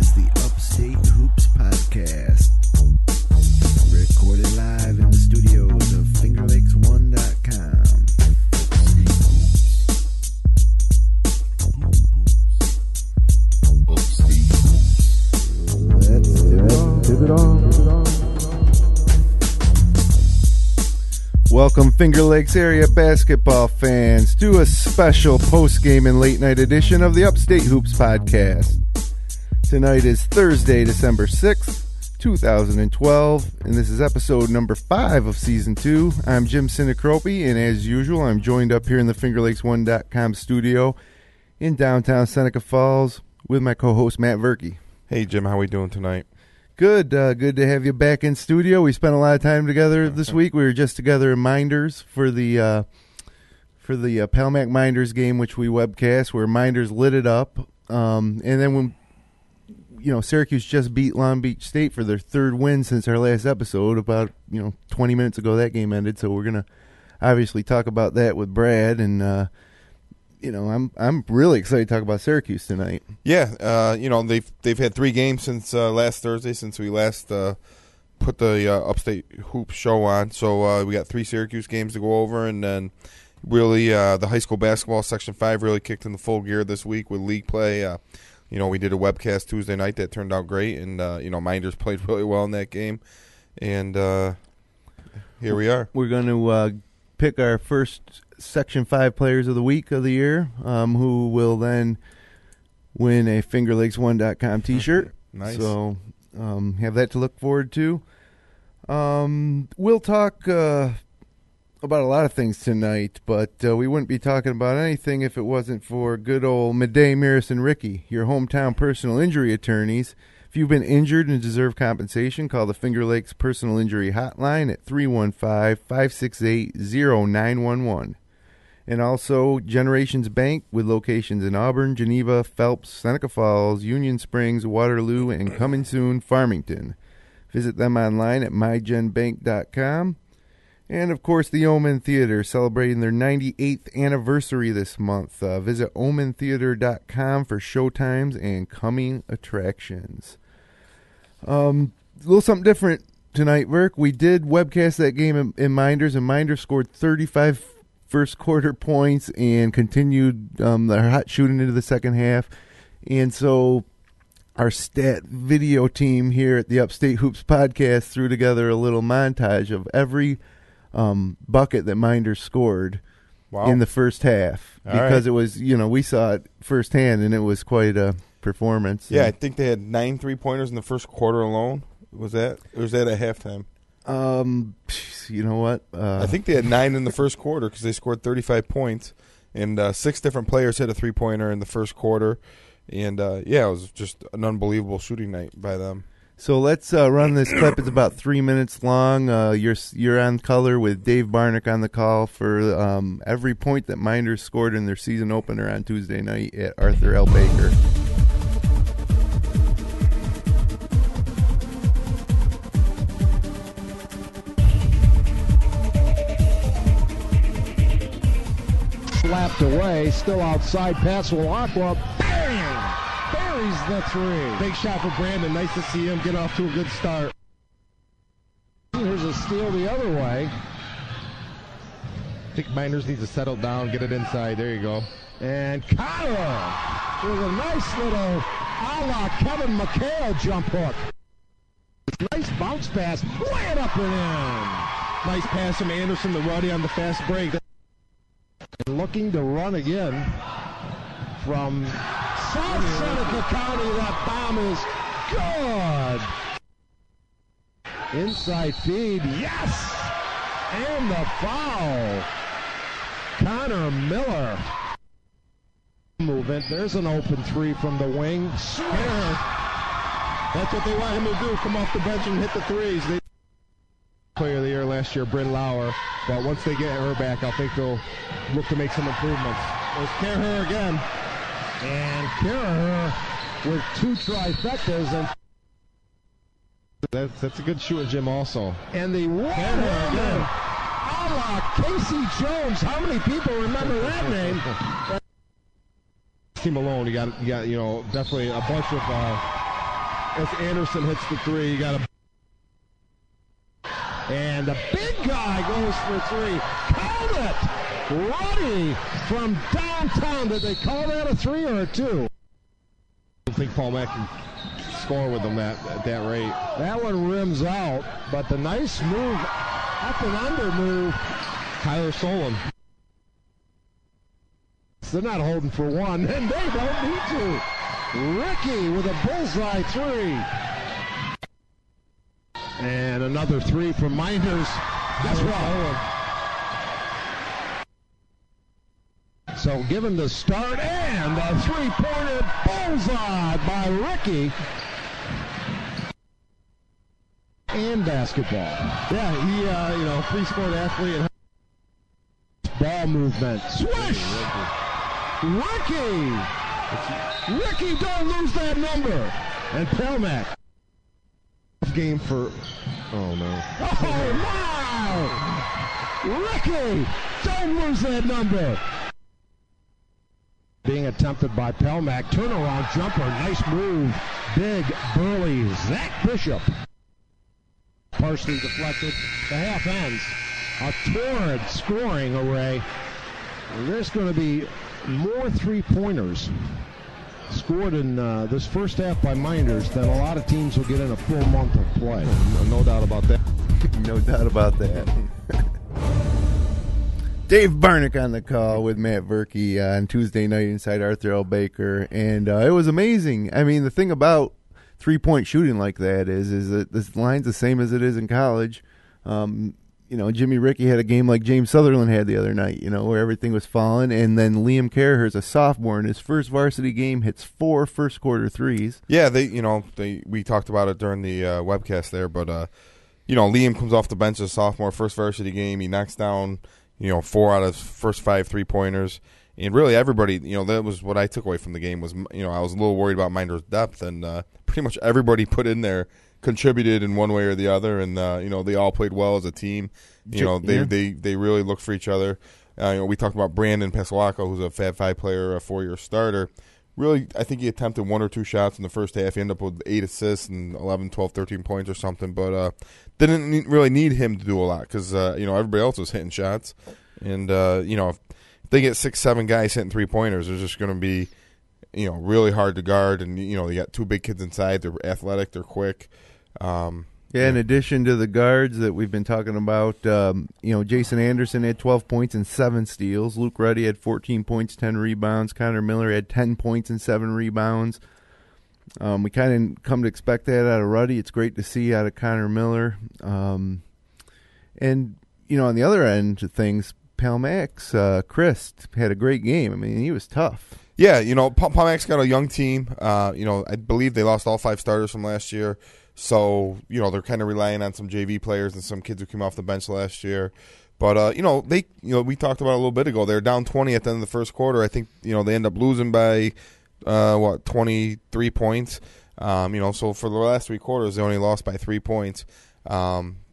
is the Upstate Hoops Podcast. Recorded live in the studios of FingerLakes1.com. Let's give it on. Welcome, Finger Lakes area basketball fans, to a special post-game and late-night edition of the Upstate Hoops Podcast. Tonight is Thursday, December 6th, 2012, and this is episode number 5 of Season 2. I'm Jim Sinacropi, and as usual, I'm joined up here in the FingerLakes1.com studio in downtown Seneca Falls with my co-host, Matt Verkey. Hey, Jim, how we doing tonight? Good. Good to have you back in studio. We spent a lot of time together this week. We were just together in Mynderse for the Palmac Mynderse game, which we webcast, where Mynderse lit it up. And then when Syracuse just beat Long Beach State for their third win since our last episode, about 20 minutes ago that game ended. So we're gonna obviously talk about that with Brad, and I'm really excited to talk about Syracuse tonight. Yeah, they've had 3 games since last Thursday, since we last put the Upstate Hoop show on. So we got 3 Syracuse games to go over, and then really the high school basketball Section 5 really kicked into full gear this week with league play. We did a webcast Tuesday night that turned out great, and Mynderse played really well in that game, and here we are. We're going to pick our first Section 5 players of the week of the year, who will then win a FingerLakes1.com t-shirt. Nice. So have that to look forward to. We'll talk about a lot of things tonight, but we wouldn't be talking about anything if it wasn't for good old Midday, Mynderse, and Ricci, your hometown personal injury attorneys. If you've been injured and deserve compensation, call the Finger Lakes Personal Injury Hotline at 315-568-0911. And also Generations Bank, with locations in Auburn, Geneva, Phelps, Seneca Falls, Union Springs, Waterloo, and coming soon, Farmington. Visit them online at mygenbank.com. And, of course, the Omen Theater, celebrating their 98th anniversary this month. Visit omentheater.com for showtimes and coming attractions. A little something different tonight, Verk. We did webcast that game in Mynderse, and Mynderse scored 35 first quarter points and continued their hot shooting into the second half. And so our stat video team here at the Upstate Hoops Podcast threw together a little montage of every bucket that Mynderse scored in the first half. Because it was, we saw it firsthand, and it was quite a performance. Yeah, I think they had 9 3-pointers in the first quarter alone. Was that at halftime? You know what? I think they had 9 in the first quarter because they scored 35 points, and 6 different players hit a 3-pointer in the first quarter. And, it was just an unbelievable shooting night by them. So let's run this clip. It's about 3 minutes long. You're on color with Dave Barnick on the call for every point that Mynderse scored in their season opener on Tuesday night at Arthur L. Baker. Slapped away, still outside, pass will Aqua, bang! Buries the 3. Big shot for Brandon, nice to see him get off to a good start. Here's a steal the other way. I think Mynderse needs to settle down, get it inside, there you go. And Connor with a nice little a la Kevin McHale jump hook. Nice bounce pass, way it up and in. Nice pass from Anderson to Ruddy on the fast break. And looking to run again from South Seneca County. That bomb is good. Inside feed, yes! And the foul. Connor Miller. Movement. There's an open 3 from the wing. Swear. That's what they want him to do. Come off the bench and hit the 3s. Player of the year last year, Bryn Lauer. But once they get her back, I think they'll look to make some improvements. There's Kerher again. And Kerher with 2 trifectas. And that's a good shooting, Jim, also. And the one-hander, a la Casey Jones. How many people remember that name? Team alone, you got definitely a bunch of If Anderson hits the three, you got to. And the big guy goes for three. Called it! Ruddy from downtown. Did they call that a three or a two? I don't think Paul Mack can score with them at that rate. That one rims out, but the nice move, up and under move, Tyler Solon. They're not holding for one, and they don't need to. Ricci with a bullseye three. And another three from Mynderse. That's right. So given the start and a three-pointer bullseye by Ricci. And basketball. Yeah, he, free-sport athlete and ball movement. Swish! Ricci, don't lose that number. And Pelmack. Game for, oh no. Oh my! Ricci, don't lose that number. Being attempted by Pelmack. Turnaround jumper, nice move. Big, burly Zach Bishop. Partially deflected. The half ends. A torrid scoring array. There's going to be more three-pointers scored in this first half by Mynderse than a lot of teams will get in a full month of play. No doubt about that. No doubt about that. Dave Barnick on the call with Matt Verke on Tuesday night inside Arthur L. Baker, and it was amazing. I mean, the thing about three-point shooting like that is that this line's the same as it is in college. Jimmy Ricci had a game like James Sutherland had the other night, where everything was falling, and then Liam Caraher's a sophomore in his first varsity game, hits 4 first-quarter threes. Yeah, we talked about it during the webcast there, but Liam comes off the bench as a sophomore, first varsity game. He knocks down 4 out of his first 5 three-pointers. And really everybody, that was what I took away from the game was, I was a little worried about Mynder's depth, and pretty much everybody put in there contributed in one way or the other, and they all played well as a team. They really looked for each other. We talked about Brandon Pasqualacco, who's a Fab 5 player, a 4-year starter. Really, I think he attempted 1 or 2 shots in the first half. He ended up with 8 assists and 11, 12, 13 points or something, but didn't really need him to do a lot because everybody else was hitting shots, and if they get 6, 7 guys hitting three-pointers, they're just going to be really hard to guard, and you got 2 big kids inside. They're athletic, they're quick. In addition to the guards that we've been talking about, Jason Anderson had 12 points and 7 steals. Luke Ruddy had 14 points, 10 rebounds. Connor Miller had 10 points and 7 rebounds. We kind of come to expect that out of Ruddy. It's great to see out of Connor Miller. And, on the other end of things, Pelmack's Chris had a great game. I mean, he was tough. Yeah, Pelmack's got a young team. I believe they lost all 5 starters from last year. So, they're kind of relying on some JV players and some kids who came off the bench last year. But, we talked about it a little bit ago. They were down 20 at the end of the first quarter. I think, they end up losing by, 23 points. So for the last 3 quarters, they only lost by 3 points.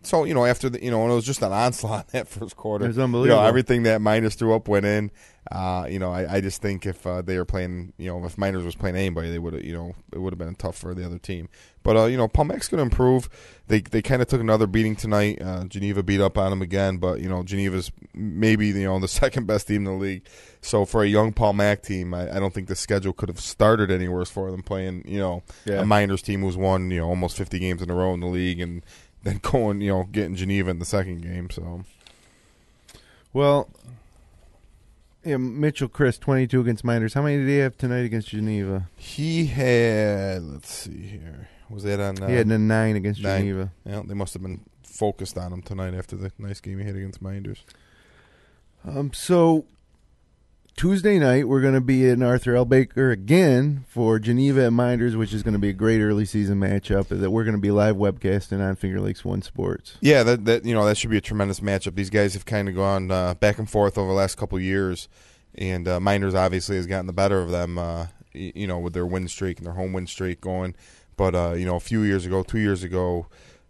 So, after the, and it was just an onslaught in that first quarter. It was unbelievable. Everything that Mynderse threw up went in. I just think if they were playing, if Mynderse was playing anybody, they would have, it would have been tough for the other team. But, Pelmack's going to improve. They kind of took another beating tonight. Geneva beat up on them again, but, Geneva's maybe, the second best team in the league. So for a young Pelmack team, I don't think the schedule could have started any worse for them playing, a Mynderse team who's won, almost 50 games in a row in the league and then going, getting Geneva in the second game. So, well, Mitchell Chris, 22 against Mynderse. How many did he have tonight against Geneva? He had, let's see here. Was that on? He had a 9 against 9. Geneva. Yeah, they must have been focused on him tonight after the nice game he had against Mynderse. So Tuesday night, we're going to be in Arthur L. Baker again for Geneva and Mynderse, which is going to be a great early season matchup that we're going to be live webcasting on Finger Lakes One Sports. Yeah, that should be a tremendous matchup. These guys have kind of gone back and forth over the last couple of years, and Mynderse obviously has gotten the better of them, with their win streak and their home win streak going. But a few years ago, 2 years ago,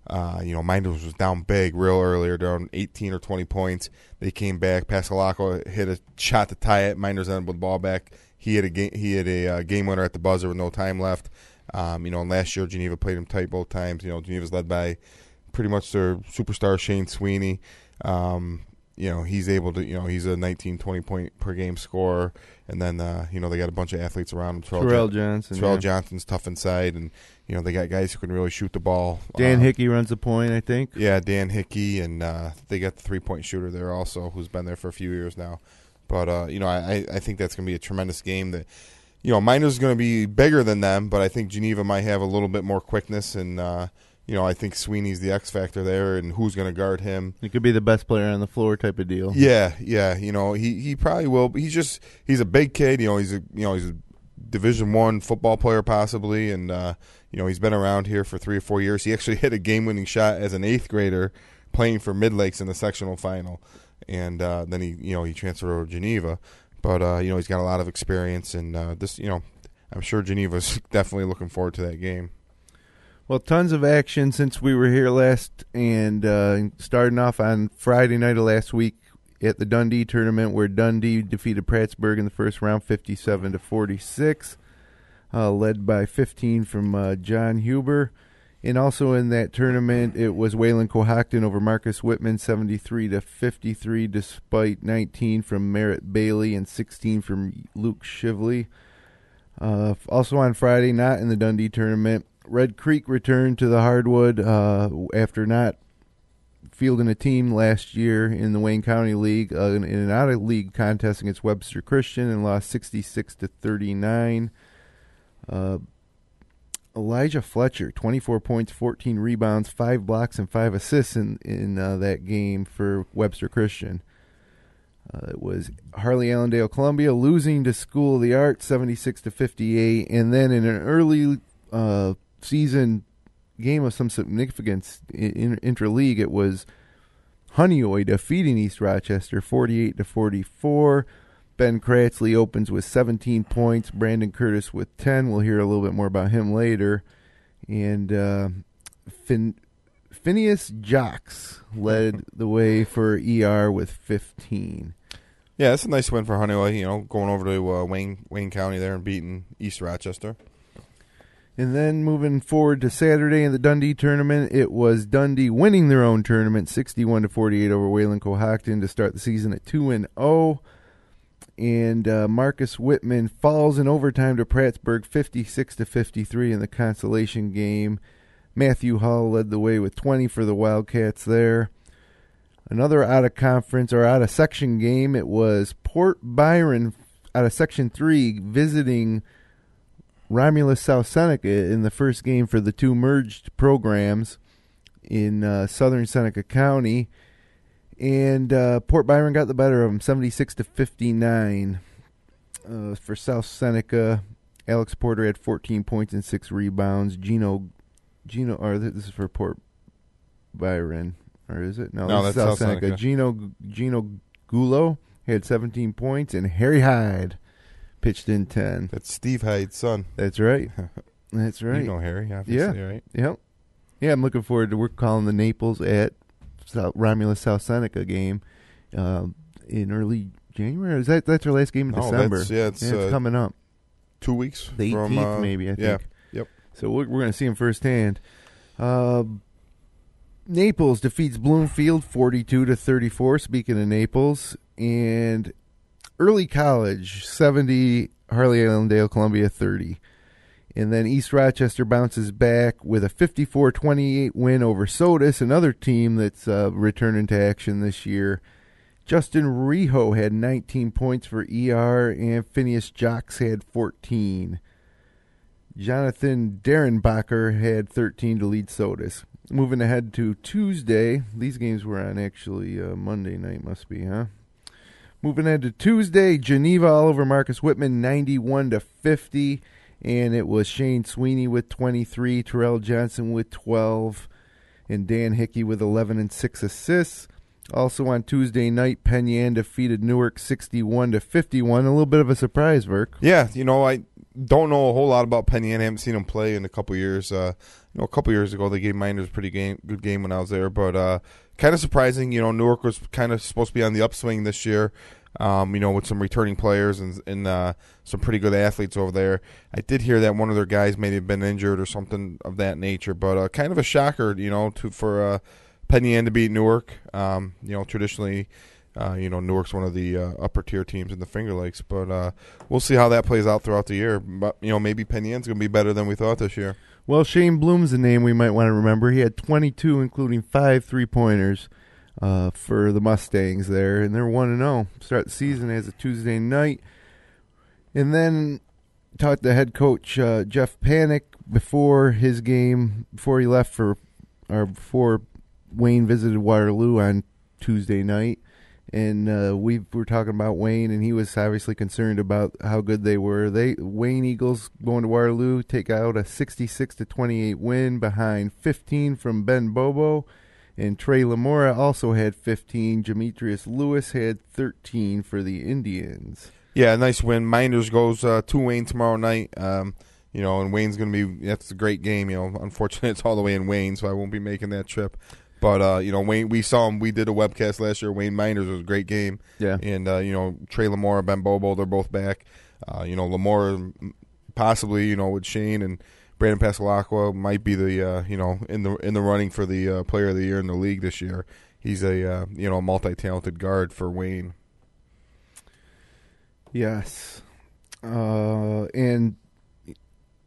Mynderse was down big real earlier, down 18 or 20 points. They came back. Pasqualacco hit a shot to tie it. Mynderse ended up with the ball back. He had a game winner at the buzzer with no time left. Last year Geneva played them tight both times. Geneva's led by pretty much their superstar Shane Sweeney. He's able to, he's a 19, 20 point per game scorer. And then, they got a bunch of athletes around him. Terrell Johnson's tough inside. And, they got guys who can really shoot the ball. Dan Hickey runs the point, I think. Yeah, Dan Hickey. And they got the 3-point shooter there also, who's been there for a few years now. But, I think that's going to be a tremendous game. That, Mynderse is going to be bigger than them, but I think Geneva might have a little bit more quickness. And, I think Sweeney's the X factor there, and who's going to guard him. He could be the best player on the floor type of deal. Yeah. He probably will. But he's a big kid. He's a Division I football player possibly, and he's been around here for 3 or 4 years. He actually hit a game-winning shot as an 8th grader playing for Mid Lakes in the sectional final, and then he transferred over to Geneva. But he's got a lot of experience, and I'm sure Geneva's definitely looking forward to that game. Well, tons of action since we were here last, and starting off on Friday night of last week at the Dundee tournament, where Dundee defeated Prattsburgh in the first round 57-46, led by 15 from John Huber. And also in that tournament, it was Wayland Cohocton over Marcus Whitman 73-53, despite 19 from Merritt Bailey and 16 from Luke Shively. Also on Friday, not in the Dundee tournament, Red Creek returned to the hardwood after not fielding a team last year in the Wayne County League in an out-of-league contest against Webster Christian, and lost 66-39. Elijah Fletcher, 24 points, 14 rebounds, 5 blocks, and 5 assists in that game for Webster Christian. It was Harley Allendale Columbia losing to School of the Arts 76-58, and then in an early season game of some significance in interleague, it was Honeoye defeating East Rochester 48-44. Ben Kratzley opens with 17 points, Brandon Curtis with 10. We'll hear a little bit more about him later. And Phineas Jocks led the way for ER with 15. Yeah, that's a nice win for Honeoye, going over to Wayne County there and beating East Rochester. And then moving forward to Saturday in the Dundee tournament, it was Dundee winning their own tournament 61-48 over Wayland Cohocton to start the season at 2-0. And Marcus Whitman falls in overtime to Prattsburgh 56-53 in the consolation game. Matthew Hull led the way with 20 for the Wildcats there. Another out-of-conference or out-of-section game, it was Port Byron out of Section 3 visiting Romulus South Seneca in the first game for the two merged programs in southern Seneca County. And Port Byron got the better of them, 76-59 for South Seneca. Alex Porter had 14 points and 6 rebounds. Gino, or this is for Port Byron, or is it? No, that's South Seneca. Gino Gulo had 17 points, and Harry Hyde pitched in 10. That's Steve Hyde's son. That's right. That's right. You know Harry, obviously, right? Yep. Yeah, I'm looking forward to we're calling the Naples at Romulus South Seneca game in early January. That's our last game in December? It's coming up. 2 weeks. The 18th, maybe, I think. Yeah. Yep. So we're going to see him firsthand. Naples defeats Bloomfield 42-34. Speaking of Naples, and early college 70, Harley Allendale Columbia 30. And then East Rochester bounces back with a 54-28 win over Sodus, another team that's returning to action this year. Justin Reho had 19 points for ER, and Phineas Jocks had 14. Jonathan Derenbacher had 13 to lead Sodus. Moving ahead to Tuesday. These games were on actually Monday night, must be, huh? Moving ahead to Tuesday, Geneva all over Marcus Whitman, 91-50. And it was Shane Sweeney with 23, Terrell Johnson with 12, and Dan Hickey with 11 and 6 assists. Also on Tuesday night, Penn Yan defeated Newark 61-51. A little bit of a surprise, Verk. Yeah, I don't know a whole lot about Penn Yan. I haven't seen him play in a couple years. A couple years ago, they gave Mynderse a pretty good game when I was there, but kind of surprising. Newark was kind of supposed to be on the upswing this year. with some returning players and some pretty good athletes over there. I did hear that one of their guys may have been injured or something of that nature, but kind of a shocker, for Penn Yan to beat Newark. Traditionally, Newark's one of the upper tier teams in the Finger Lakes, but we'll see how that plays out throughout the year. But maybe Penn Yan's going to be better than we thought this year. Well, Shane Bloom's a name we might want to remember. He had 22, including 5 3-pointers for the Mustangs there, and they're 1-0. Start the season as a Tuesday night. And then talked to head coach Jeff Panic before his game, before he left before Wayne visited Waterloo on Tuesday night. And we were talking about Wayne, and he was obviously concerned about how good they were. Wayne Eagles going to Waterloo take out a 66-28 win behind 15 from Ben Bobo, and Trey Lamora also had 15. Demetrius Lewis had 13 for the Indians. Yeah, nice win. Minders goes to Wayne tomorrow night. And Wayne's going to be – that's a great game. Unfortunately, it's all the way in Wayne, so I won't be making that trip. But, Wayne, we saw him. We did a webcast last year. Wayne Minders was a great game. Yeah. And, Trey Lamora, Ben Bobo, they're both back. Lamora possibly, with Shane and Brandon Pascalacqua might be the, in the running for the player of the year in the league this year. He's a, multi-talented guard for Wayne. Yes. And,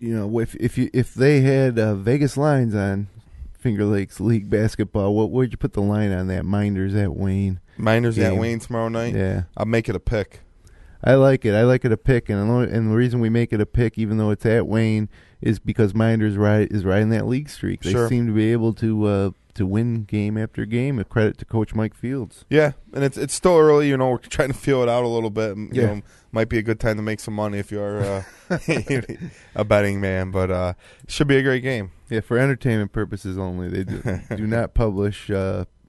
if they had Vegas lines on Finger Lakes League basketball, what would you put the line on that? Minders at Wayne. Minders at Wayne tomorrow night? Yeah. I'll make it a pick. I like it. I like it a pick, and the reason we make it a pick, even though it's at Wayne, is because Minders is riding that league streak. They Sure. seem to be able to win game after game. A credit to Coach Mike Fields. Yeah, and it's still early. We're trying to feel it out a little bit. Might be a good time to make some money if you're a betting man. But it should be a great game. Yeah, for entertainment purposes only. They do not publish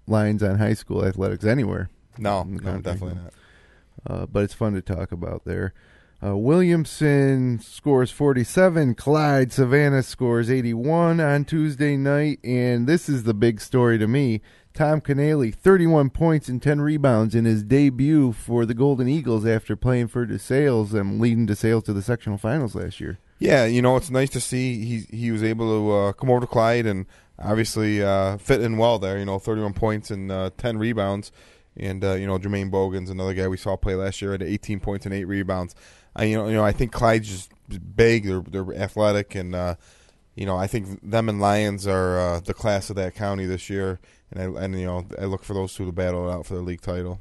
lines on high school athletics anywhere. No, definitely not. But it's fun to talk about there. Williamson scores 47. Clyde Savannah scores 81 on Tuesday night. And this is the big story to me. Tom Canale, 31 points and 10 rebounds in his debut for the Golden Eagles after playing for DeSales and leading DeSales to the sectional finals last year. Yeah, it's nice to see he was able to come over to Clyde and obviously fit in well there. 31 points and 10 rebounds. And, Jermaine Bogan's another guy we saw play last year at 18 points and 8 rebounds. I think Clyde's just big. They're athletic, and I think them and Lions are the class of that county this year. And I look for those two to battle it out for the league title.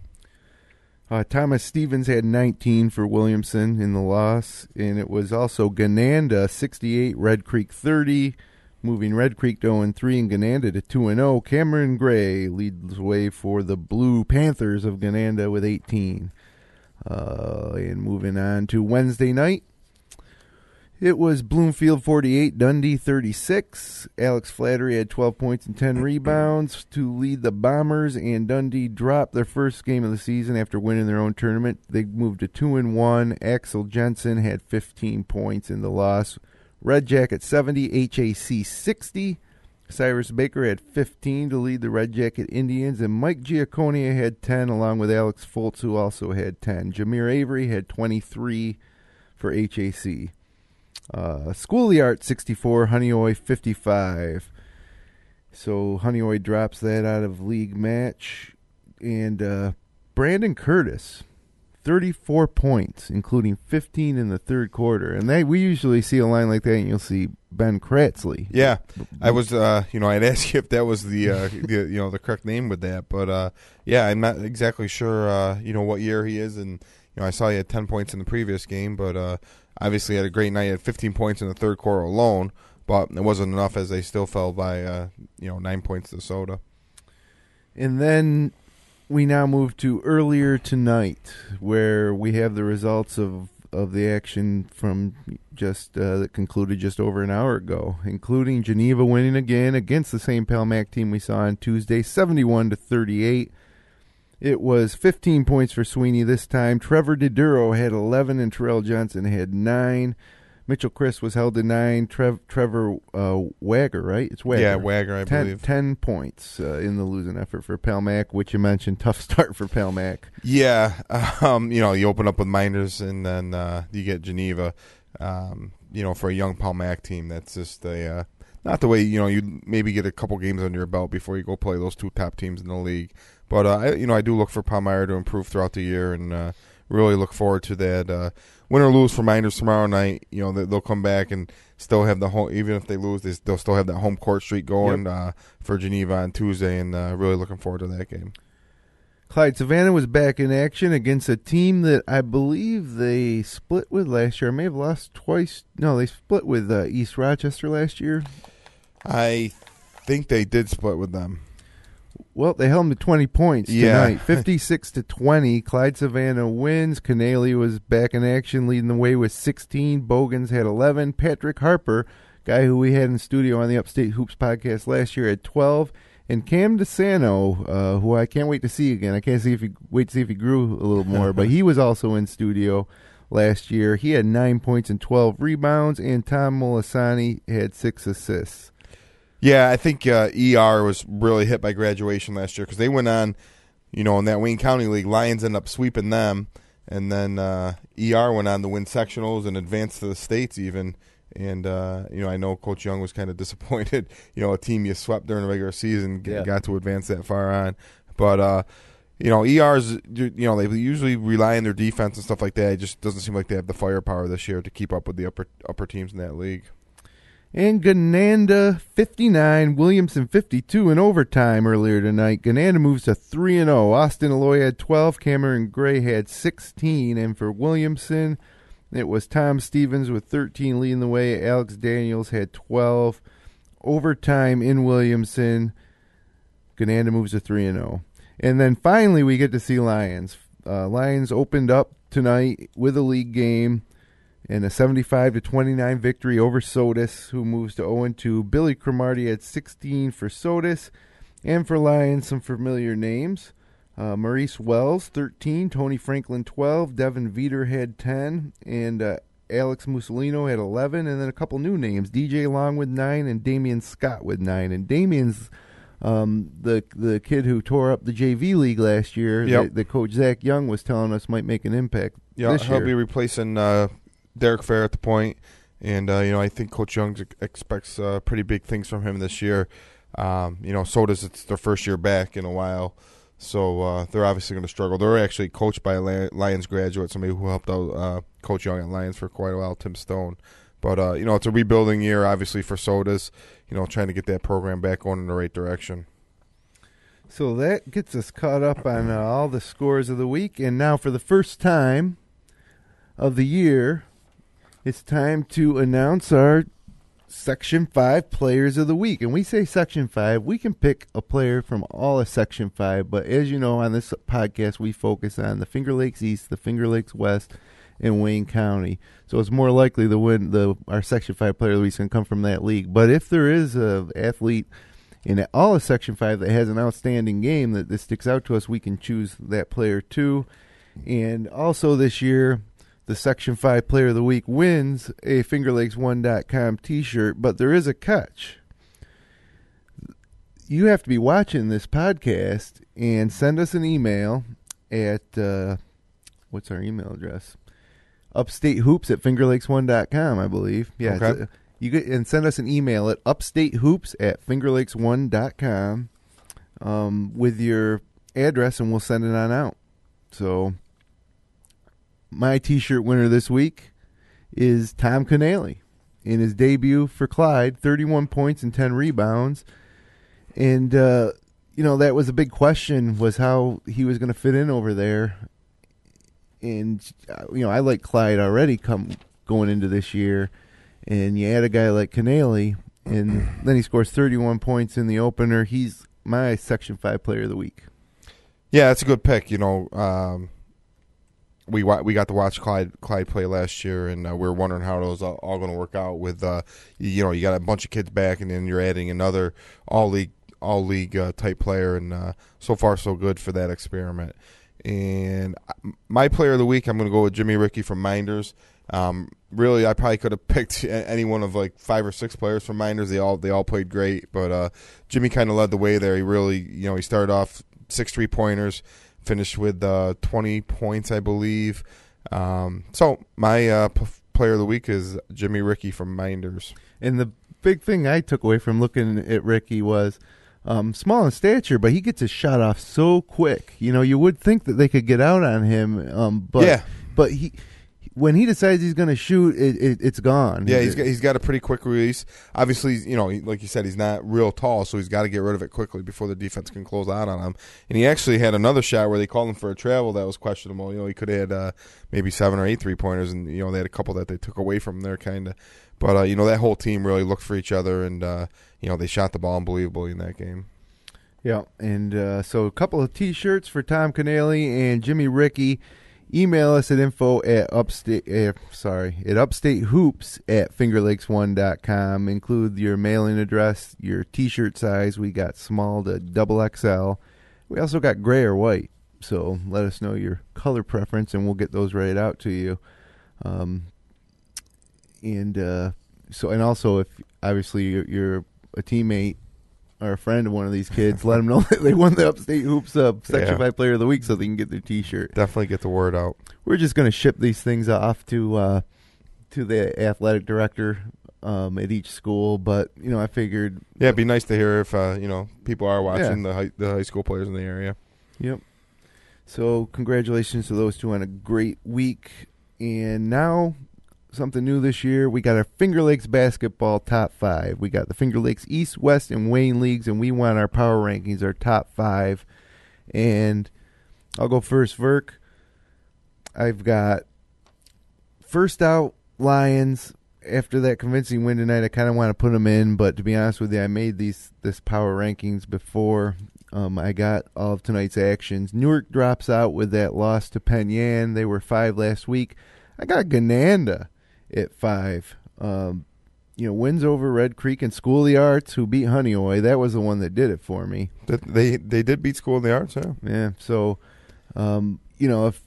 Thomas Stevens had 19 for Williamson in the loss, and it was also Gananda 68, Red Creek 30, moving Red Creek to 0-3 and Gananda to 2-0. Cameron Gray leads the way for the Blue Panthers of Gananda with 18. And moving on to Wednesday night, it was Bloomfield 48, Dundee 36. Alex Flattery had 12 points and 10 rebounds to lead the Bombers, and Dundee dropped their first game of the season after winning their own tournament. They moved to 2-1. Axel Jensen had 15 points in the loss. Red Jacket 70, HAC 60. Cyrus Baker had 15 to lead the Red Jacket Indians, and Mike Giaconia had 10, along with Alex Foltz, who also had 10. Jameer Avery had 23 for HAC. Schoolyard 64, Honeoye 55. So Honeoye drops that out of league match. And Brandon Curtis, 34 points, including 15 in the third quarter. And we usually see a line like that, and you'll see Ben Kratzley. Yeah, I was, I'd ask you if that was the correct name with that. But, I'm not exactly sure, what year he is. And, I saw he had 10 points in the previous game, but obviously had a great night. He had 15 points in the third quarter alone, but it wasn't enough as they still fell by, 9 points to Soda. And then we now move to earlier tonight, where we have the results of the action from that concluded just over an hour ago, including Geneva winning again against the same Palmac team we saw on Tuesday, 71-38. It was 15 points for Sweeney this time. Trevor DeDuro had 11, and Terrell Johnson had 9. Mitchell Chris was held to 9. Trevor Wagger, right? It's Wagger. Yeah, Wagger, I believe. 10 points in the losing effort for Palmac, which you mentioned. Tough start for Palmac. Yeah. You open up with Mynderse, and then you get Geneva. For a young Palmac team, that's just not the way, you maybe get a couple games under your belt before you go play those two top teams in the league. But, I do look for Palmyra to improve throughout the year and really look forward to that. Win or lose for Mynderse tomorrow night, they'll come back and still have the home. Even if they lose, they'll still have that home court streak going for Geneva on Tuesday, and really looking forward to that game. Clyde Savannah was back in action against a team that I believe they split with last year. I may have lost twice. No, they split with East Rochester last year. I think they did split with them. Well, they held them to 20 points tonight, 56-20. Clyde Savannah wins. Canale was back in action, leading the way with 16. Bogans had 11. Patrick Harper, guy who we had in studio on the Upstate Hoops podcast last year, had 12. And Cam DeSano, who I can't wait to see again. I can't wait to see if he grew a little more, but he was also in studio last year. He had 9 points and 12 rebounds, and Tom Molisani had 6 assists. Yeah, I think ER was really hit by graduation last year because they went on, in that Wayne County League. Lions ended up sweeping them, and then ER went on to win sectionals and advance to the states even. And, I know Coach Young was kind of disappointed. A team you swept during the regular season got to advance that far on. But, ER's, they usually rely on their defense and stuff like that. It just doesn't seem like they have the firepower this year to keep up with the upper teams in that league. And Gananda 59, Williamson 52 in overtime earlier tonight. Gananda moves to 3-0. Austin Aloy had 12. Cameron Gray had 16. And for Williamson, it was Tom Stevens with 13 leading the way. Alex Daniels had 12. Overtime in Williamson. Gananda moves to 3-0. And then finally we get to see Lions. Lions opened up tonight with a league game and a 75-29 victory over Sodus, who moves to 0-2. Billy Cromartie had 16 for Sodus. And for Lions, some familiar names. Maurice Wells, 13. Tony Franklin, 12. Devin Veeder had 10. And Alex Mussolino had 11. And then a couple new names. DJ Long with 9 and Damian Scott with 9. And Damian's the kid who tore up the JV league last year. Yep. The coach Zach Young was telling us might make an impact this year. He'll be replacing Derek Fair at the point. And, I think Coach Young expects pretty big things from him this year. So does it's their first year back in a while. So they're obviously going to struggle. They're actually coached by a Lions graduate, somebody who helped out Coach Young at Lions for quite a while, Tim Stone. But, it's a rebuilding year, obviously, for Sodas, trying to get that program back going in the right direction. So that gets us caught up on all the scores of the week. And now for the first time of the year, it's time to announce our Section 5 Players of the Week. And we say Section 5, we can pick a player from all of Section 5. But as you know, on this podcast, we focus on the Finger Lakes East, the Finger Lakes West, and Wayne County. So it's more likely our Section 5 Player of the Week is going to come from that league. But if there is an athlete in all of Section 5 that has an outstanding game that sticks out to us, we can choose that player too. And also this year, the Section 5 Player of the Week wins a FingerLakes1.com t-shirt, but there is a catch. You have to be watching this podcast and send us an email at, what's our email address? UpstateHoops@FingerLakes1.com, I believe. Yeah, okay. And send us an email at UpstateHoops@FingerLakes1.com with your address, and we'll send it on out. So my T-shirt winner this week is Tom Canale in his debut for Clyde, 31 points and 10 rebounds. And, that was a big question, was how he was going to fit in over there. And, I like Clyde already going into this year. And you add a guy like Canale, and then he scores 31 points in the opener. He's my Section 5 Player of the Week. Yeah, that's a good pick. We got to watch Clyde play last year, and we were wondering how it was all going to work out. With you got a bunch of kids back, and then you're adding another all league type player, and so far so good for that experiment. And my Player of the Week, I'm going to go with Jimmy Ricci from Mynderse. really, I probably could have picked any one of like 5 or 6 players from Mynderse. They all played great, but Jimmy kind of led the way there. He really, he started off 6 3-pointers, finished with 20 points, I believe. So my player of the week is Jimmy Ricci from Mynderse. And the big thing I took away from looking at Ricci was small in stature, but he gets his shot off so quick. You would think that they could get out on him, but he. When he decides he's going to shoot, it's gone. Yeah, he's got a pretty quick release. Obviously, like you said, he's not real tall, so he's got to get rid of it quickly before the defense can close out on him. And he actually had another shot where they called him for a travel that was questionable. He could have had maybe 7 or 8 3-pointers, and they had a couple that they took away from him there, kind of. But that whole team really looked for each other, and they shot the ball unbelievably in that game. Yeah, and so a couple of T-shirts for Tom Canale and Jimmy Ricci. Email us at info at upstatehoops@fingerlakes1.com. Include your mailing address, your T-shirt size. We got small to XXL. We also got gray or white. So let us know your color preference, and we'll get those right out to you. And also, if obviously you're a teammate or a friend of one of these kids, let them know that they won the Upstate Hoops Section 5 Player of the Week so they can get their T-shirt. Definitely get the word out. We're just going to ship these things off to the athletic director at each school, but I figured it'd be nice to hear if people are watching the high school players in the area. Yep. So congratulations to those two on a great week. And now something new this year, we got our Finger Lakes basketball top 5. We got the Finger Lakes East, West, and Wayne leagues, and we want our power rankings, our top 5. And I'll go first, Verk. I've got first out Lions. After that convincing win tonight, I kind of want to put them in, but to be honest with you, I made this power rankings before I got all of tonight's actions. Newark drops out with that loss to Penn Yan. They were 5 last week. I got Gananda at 5. Wins over Red Creek and School of the Arts, who beat Honeoye. That was the one that did it for me. They did beat School of the Arts, yeah. Yeah, so, if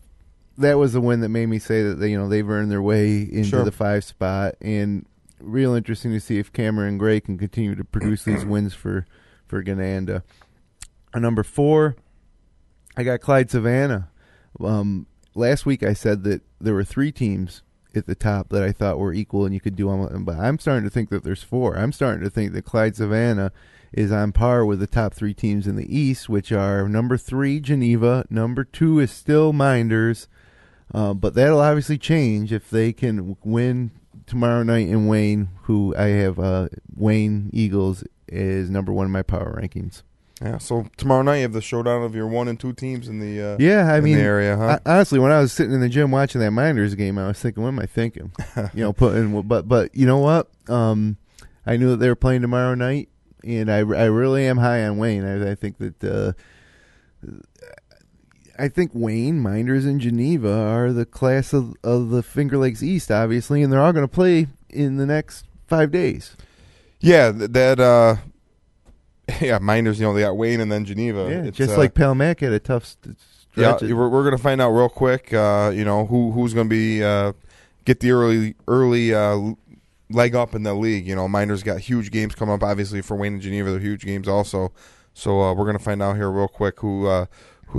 that was the win that made me say that they've earned their way into the 5 spot, and real interesting to see if Cameron Gray can continue to produce these wins for Gananda. Number 4, I got Clyde Savannah. Last week I said that there were 3 teams at the top that I thought were equal and you could do them, but I'm starting to think that there's 4. I'm starting to think that Clyde Savannah is on par with the top 3 teams in the East, which are number 3, Geneva, number 2 is still Mynderse, but that'll obviously change if they can win tomorrow night in Wayne, who I have Wayne Eagles is number 1 in my power rankings. Yeah, so tomorrow night you have the showdown of your 1 and 2 teams in the the area, huh? Honestly, when I was sitting in the gym watching that Mynderse game, I was thinking, what am I thinking? But you know what? I knew that they were playing tomorrow night, and I really am high on Wayne. I think that Wayne, Mynderse, and Geneva are the class of the Finger Lakes East, obviously, and they're all going to play in the next 5 days. Yeah, yeah, Mynderse, they got Wayne and then Geneva. Yeah, it's just like Palmac had a tough stretch. Yeah, we're going to find out real quick, who's going to be get the early leg up in the league. Mynderse got huge games coming up, obviously, for Wayne and Geneva. They're huge games also. So we're going to find out here real quick who's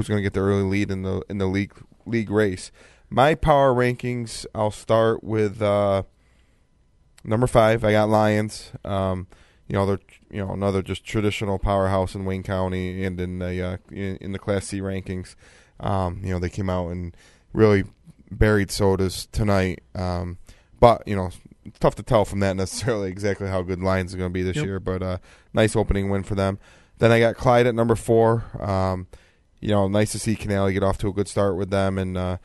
going to get the early lead in the league race. My power rankings, I'll start with number 5. I got Lions. They're another just traditional powerhouse in Wayne County and in the Class C rankings. They came out and really buried Sodas tonight. But it's tough to tell from that necessarily exactly how good Lions are going to be this year. But nice opening win for them. Then I got Clyde at number 4. Nice to see Canale get off to a good start with them, and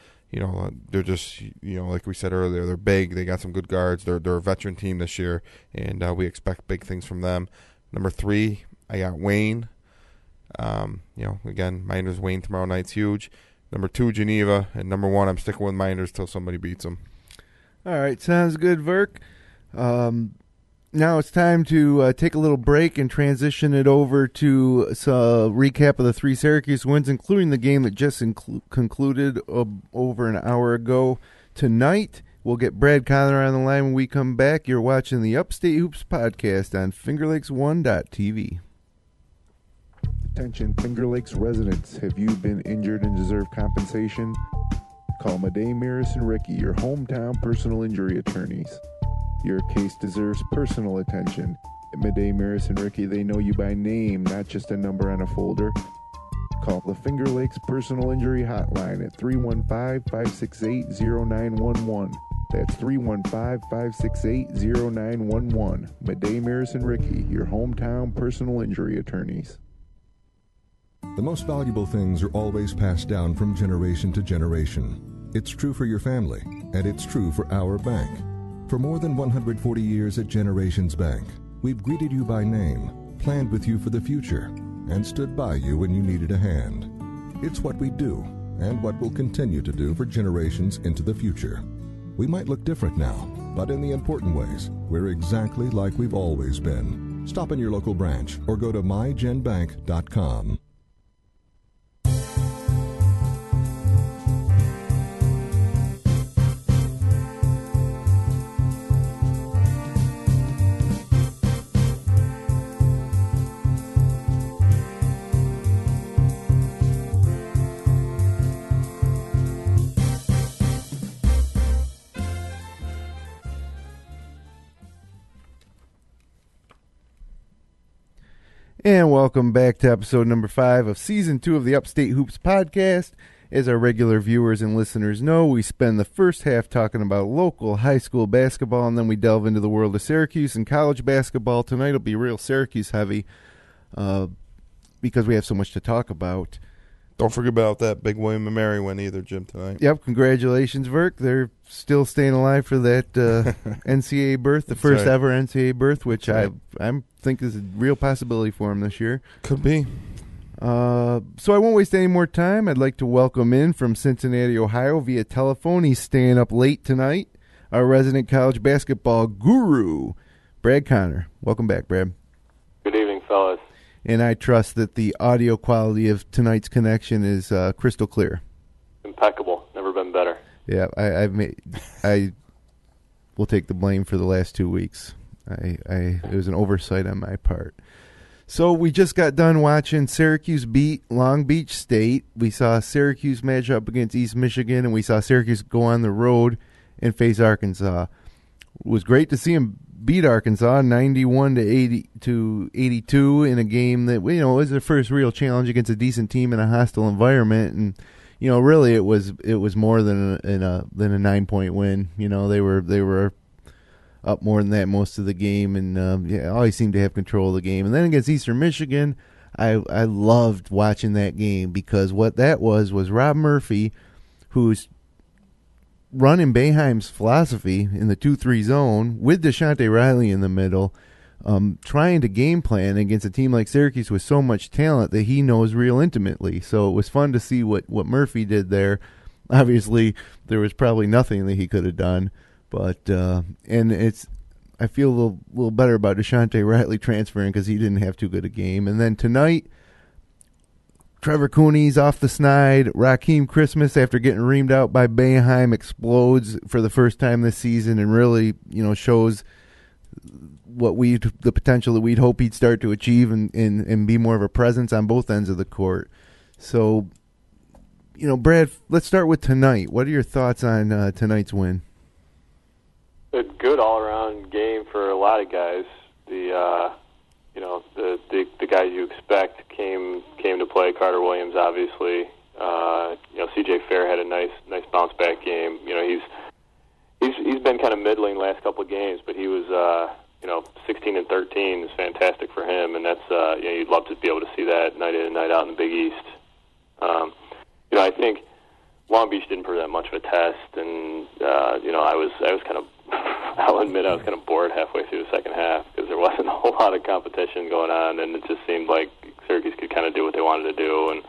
they're just like we said earlier, they're big. They got some good guards. They're a veteran team this year, and we expect big things from them. Number 3, I got Wayne. Again, Mynderse Wayne tomorrow night's huge. Number 2, Geneva, and number 1, I'm sticking with Mynderse till somebody beats them. All right, sounds good, Verk. Now it's time to take a little break and transition it over to a recap of the 3 Syracuse wins, including the game that just concluded over an hour ago. Tonight, We'll get Brad Conner on the line when we come back. You're watching the Upstate Hoops podcast on FingerLakes1.tv. Attention Finger Lakes residents, have you been injured and deserve compensation? Call Mynderse and Ricci, your hometown personal injury attorneys. Your case deserves personal attention. At Mynderse and Ricci, they know you by name, not just a number on a folder. Call the Finger Lakes Personal Injury Hotline at 315-568-0911. That's 315-568-0911. Mynderse and Ricci, your hometown personal injury attorneys. The most valuable things are always passed down from generation to generation. It's true for your family, and it's true for our bank. For more than 140 years at Generations Bank, we've greeted you by name, planned with you for the future, and stood by you when you needed a hand. It's what we do, and what we'll continue to do for generations into the future. We might look different now, but in the important ways, we're exactly like we've always been. Stop in your local branch or go to mygenbank.com. And welcome back to episode number 5 of Season 2 of the Upstate Hoops podcast. As our regular viewers and listeners know, we spend the first half talking about local high school basketball, and then we delve into the world of Syracuse and college basketball. Tonight will be real Syracuse heavy because we have so much to talk about. Don't forget about that big William and Mary win either, Jim, tonight. Yep, congratulations, Verk. They're still staying alive for that NCAA berth, the first ever NCAA berth, which I think is a real possibility for them this year. Could be. So I won't waste any more time. I'd like to welcome in from Cincinnati, Ohio via telephone. He's staying up late tonight, our resident college basketball guru, Brad Conner. Welcome back, Brad. Good evening, fellas. And I trust that the audio quality of tonight's connection is crystal clear. Impeccable. Never been better. Yeah, I will take the blame for the last 2 weeks. It was an oversight on my part. So we just got done watching Syracuse beat Long Beach State. We saw Syracuse match up against East Michigan, and we saw Syracuse go on the road and face Arkansas. It was great to see them beat Arkansas 91-82 in a game that was their first real challenge against a decent team in a hostile environment, and really it was more than a 9-point win. They were up more than that most of the game, and always seemed to have control of the game. And then against Eastern Michigan, I loved watching that game because what that was Rob Murphy, who's running Boeheim's philosophy in the 2-3 zone with Deshaunte Riley in the middle, trying to game plan against a team like Syracuse with so much talent that he knows real intimately. So it was fun to see what Murphy did there. Obviously, there was probably nothing that he could have done, but I feel a little better about Deshaunte Riley transferring because he didn't have too good a game. And then tonight, Trevor Cooney's off the snide. Raheem Christmas, after getting reamed out by Boeheim, explodes for the first time this season and really, shows the potential that we'd hope he'd start to achieve and be more of a presence on both ends of the court. So, Brad, let's start with tonight. What are your thoughts on tonight's win? A good all-around game for a lot of guys. The guys you expect came to play. Carter Williams, obviously. C.J. Fair had a nice bounce back game. He's been kind of middling last couple of games, but he was 16 and 13 is fantastic for him, and that's you'd love to be able to see that night in and night out in the Big East. I think Long Beach didn't present much of a test, and I was kind of I'll admit I was kind of bored halfway through the second half because there wasn't a whole lot of competition going on, and it just seemed like Syracuse could kind of do what they wanted to do, and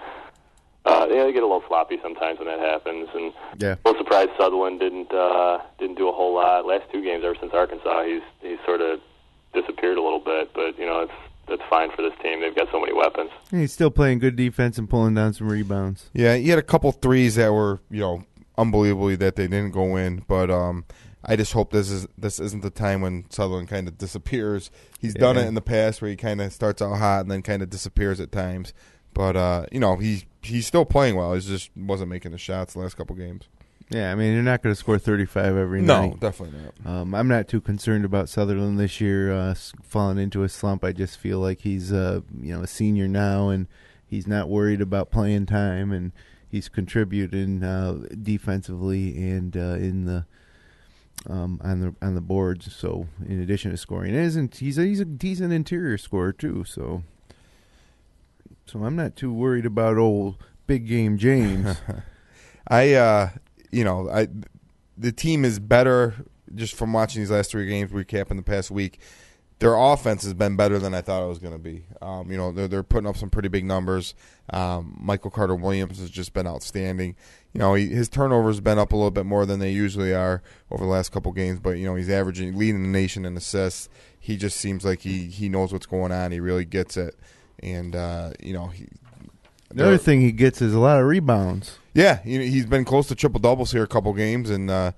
they get a little floppy sometimes when that happens. And a little surprised Sutherland didn't do a whole lot. Last 2 games ever since Arkansas, he's sort of disappeared a little bit, but that's fine for this team. They've got so many weapons. And he's still playing good defense and pulling down some rebounds. Yeah, he had a couple threes that were unbelievably that they didn't go in, but I just hope this isn't the time when Sutherland kind of disappears. He's done it in the past where he kind of starts out hot and then kind of disappears at times. But he's still playing well. He just wasn't making the shots the last couple games. Yeah, I mean, you're not going to score 35 every night. No, definitely not. I'm not too concerned about Sutherland this year falling into a slump. I just feel like he's a senior now, and he's not worried about playing time, and he's contributing defensively and on the boards. So in addition to scoring, he's a decent interior scorer too. So I'm not too worried about old big game James. The team is better just from watching these last 3 games, recapping the past week. Their offense has been better than I thought it was going to be. They're putting up some pretty big numbers. Michael Carter-Williams has just been outstanding. His turnovers have been up a little bit more than they usually are over the last couple games, but he's leading the nation in assists. He just seems like he knows what's going on. He really gets it, and Another thing he gets is a lot of rebounds. Yeah, he's been close to triple-doubles here a couple games, and I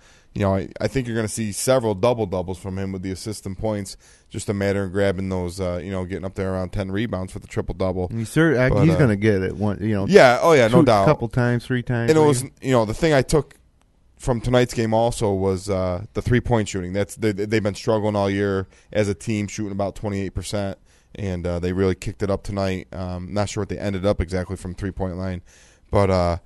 think you're going to see several double-doubles from him with the assists and points. Just a matter of grabbing those, getting up there around 10 rebounds for the triple-double. He's going to get it. No doubt. A couple times, 3 times. And it was, the thing I took from tonight's game also was the 3-point shooting. They've been struggling all year as a team, shooting about 28%. And they really kicked it up tonight. Not sure what they ended up exactly from 3-point line. But,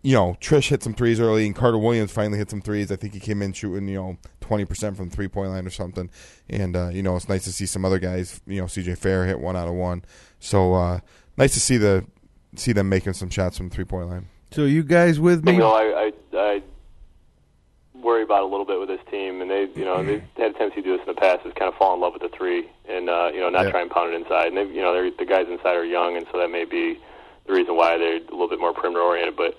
Trish hit some threes early, and Carter-Williams finally hit some threes. I think he came in shooting, 20% from the 3-point line or something. And, it's nice to see some other guys, CJ Fair hit 1 out of 1. So, nice to see them making some shots from the 3-point line. So you guys with me? I worry about a little bit with this team, and they've had a tendency to do this in the past, is kind of fall in love with the 3 and not try and pound it inside. And the guys inside are young, and so that may be the reason why they're a little bit more perimeter oriented. But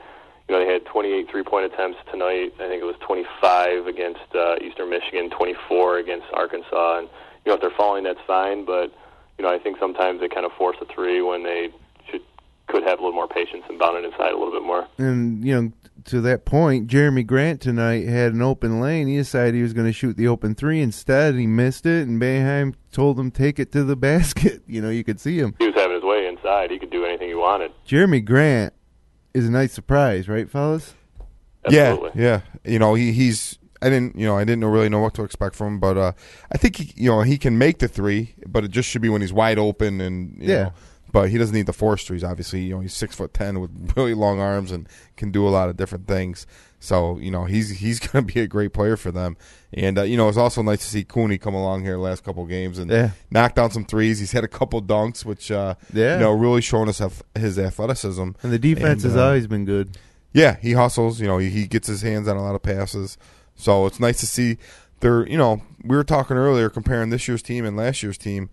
they had 28 3-point attempts tonight. I think it was 25 against Eastern Michigan, 24 against Arkansas. And if they're falling, that's fine. But I think sometimes they kind of force a 3 when they could have a little more patience and bound it inside a little bit more. And to that point, Jeremy Grant tonight had an open lane. He decided he was going to shoot the open 3 instead. He missed it, and Boeheim told him take it to the basket. You could see him. He was having his way inside. He could do anything he wanted. Jeremy Grant is a nice surprise, right, fellas? Absolutely. Yeah. He's. I didn't really know what to expect from him, but I think he can make the 3, but it just should be when he's wide open and you know. But he doesn't need the force threes, obviously. He's 6'10" with really long arms and can do a lot of different things. So, he's going to be a great player for them. And, it's also nice to see Cooney come along here the last couple of games and knock down some threes. He's had a couple dunks, which, really showing us his athleticism. And the defense has always been good. Yeah, he hustles. He gets his hands on a lot of passes. So it's nice to see we were talking earlier comparing this year's team and last year's team.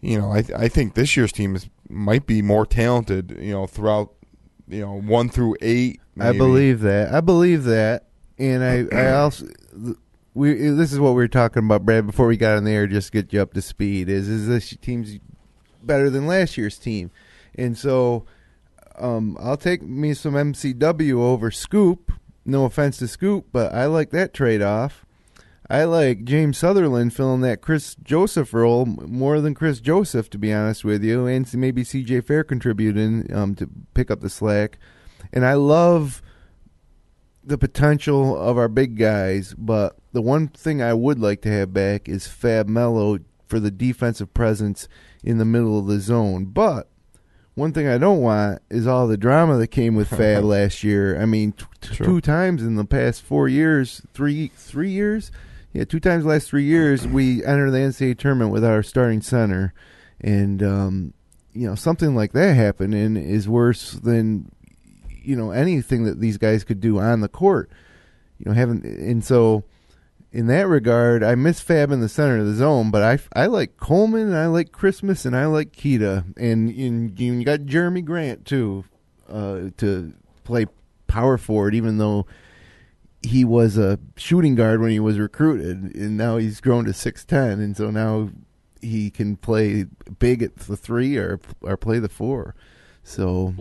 I think this year's team might be more talented, throughout, 1 through 8. Maybe. I believe that. And I also this is what we were talking about, Brad, before we got on the air, just to get you up to speed, is this team's better than last year's team. And so I'll take me some MCW over Scoop. No offense to Scoop, but I like that trade-off. I like James Sutherland filling that Chris Joseph role more than Chris Joseph, to be honest with you, and maybe CJ Fair contributing to pick up the slack. And I love the potential of our big guys, but the one thing I would like to have back is Fab Melo for the defensive presence in the middle of the zone. But one thing I don't want is all the drama that came with Fab last year. I mean, 2 times in the past 4 years, 3 years? Yeah, 2 times the last 3 years, we entered the NCAA tournament without our starting center. And, something like that happening is worse than, anything that these guys could do on the court. And so in that regard, I miss Fab in the center of the zone, but I like Coleman, and I like Christmas, and I like Keita. And you got Jeremy Grant, too, to play power forward, even though he was a shooting guard when he was recruited, and now he's grown to 6'10", and so now he can play big at the 3 or play the 4. So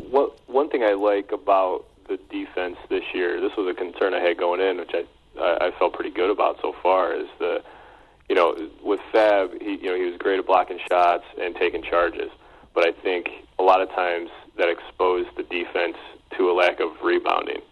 one thing I like about the defense this year, this was a concern I had going in, which I I felt pretty good about so far is with Fab, he was great at blocking shots and taking charges, but I think a lot of times that exposed the defense to a lack of rebounding.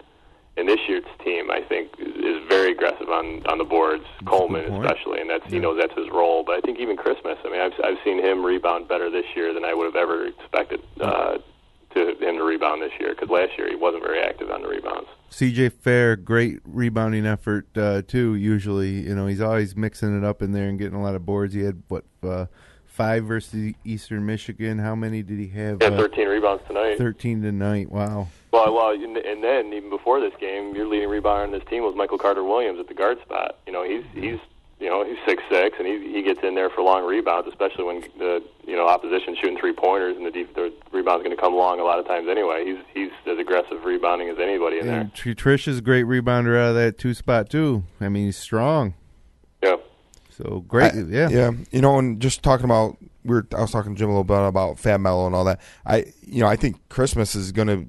And this year's team, I think, is very aggressive on the boards. That's Coleman especially, and he knows that's his role. But I think even Christmas, I mean, I've seen him rebound better this year than I would have ever expected him to rebound this year, because last year he wasn't very active on the rebounds. CJ Fair, great rebounding effort too. Usually, he's always mixing it up in there and getting a lot of boards. He had 5 versus Eastern Michigan. How many did he have? Yeah, 13 rebounds tonight. 13 tonight. Wow. Well, and then even before this game, your leading rebounder on this team was Michael Carter-Williams at the guard spot. He's 6'6", and he gets in there for long rebounds, especially when the opposition shooting 3-pointers, and the rebound's going to come long a lot of times anyway. He's as aggressive rebounding as anybody in there. Trish is a great rebounder out of that 2-spot too. I mean, he's strong. Yeah. So great. Yeah. And just talking about, I was talking to Jim a little bit about Fab Melo and all that. I think Christmas is going to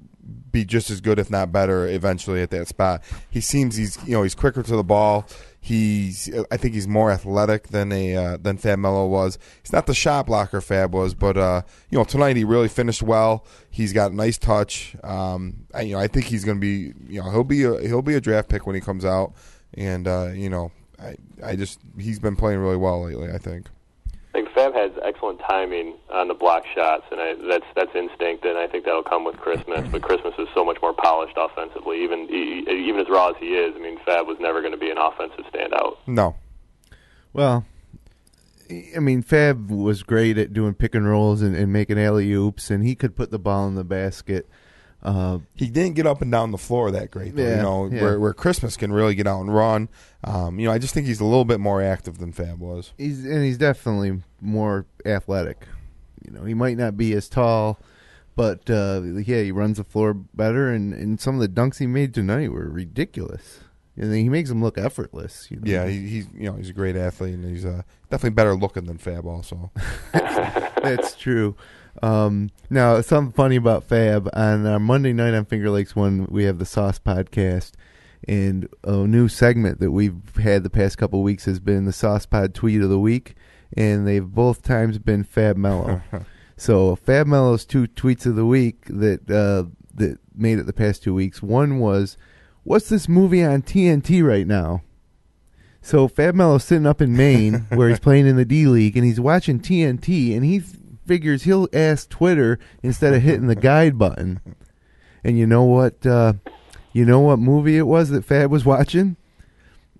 be just as good, if not better, eventually at that spot. He seems he's quicker to the ball. I think he's more athletic than Fab Melo was. He's not the shot blocker Fab was, but tonight he really finished well. He's got a nice touch. I think he's going to be he'll be a draft pick when he comes out, and he's been playing really well lately, I think. I think Fab has excellent timing on the block shots, and that's instinct, and I think that'll come with Christmas. But Christmas is so much more polished offensively. Even as raw as he is, I mean, Fab was never going to be an offensive standout. No. Well, I mean, Fab was great at doing pick and rolls and making alley-oops, and he could put the ball in the basket. He didn't get up and down the floor that great, though, where Christmas can really get out and run. I just think he's a little bit more active than Fab was. He's definitely more athletic. He might not be as tall, but he runs the floor better. And some of the dunks he made tonight were ridiculous. And he makes them look effortless. Yeah, he's a great athlete, and he's definitely better looking than Fab also. That's true. Now, something funny about Fab, on our Monday night on Finger Lakes one, we have the Sauce Podcast, and a new segment that we've had the past couple of weeks has been the Sauce Pod Tweet of the Week, and they've both times been Fab Melo. So Fab Melo's 2 tweets of the week that made it the past 2 weeks. One was, what's this movie on TNT right now? So Fab Melo's sitting up in Maine where he's playing in the D-League, and he's watching TNT, and he figures he'll ask Twitter instead of hitting the guide button. And you know what movie it was that Fab was watching?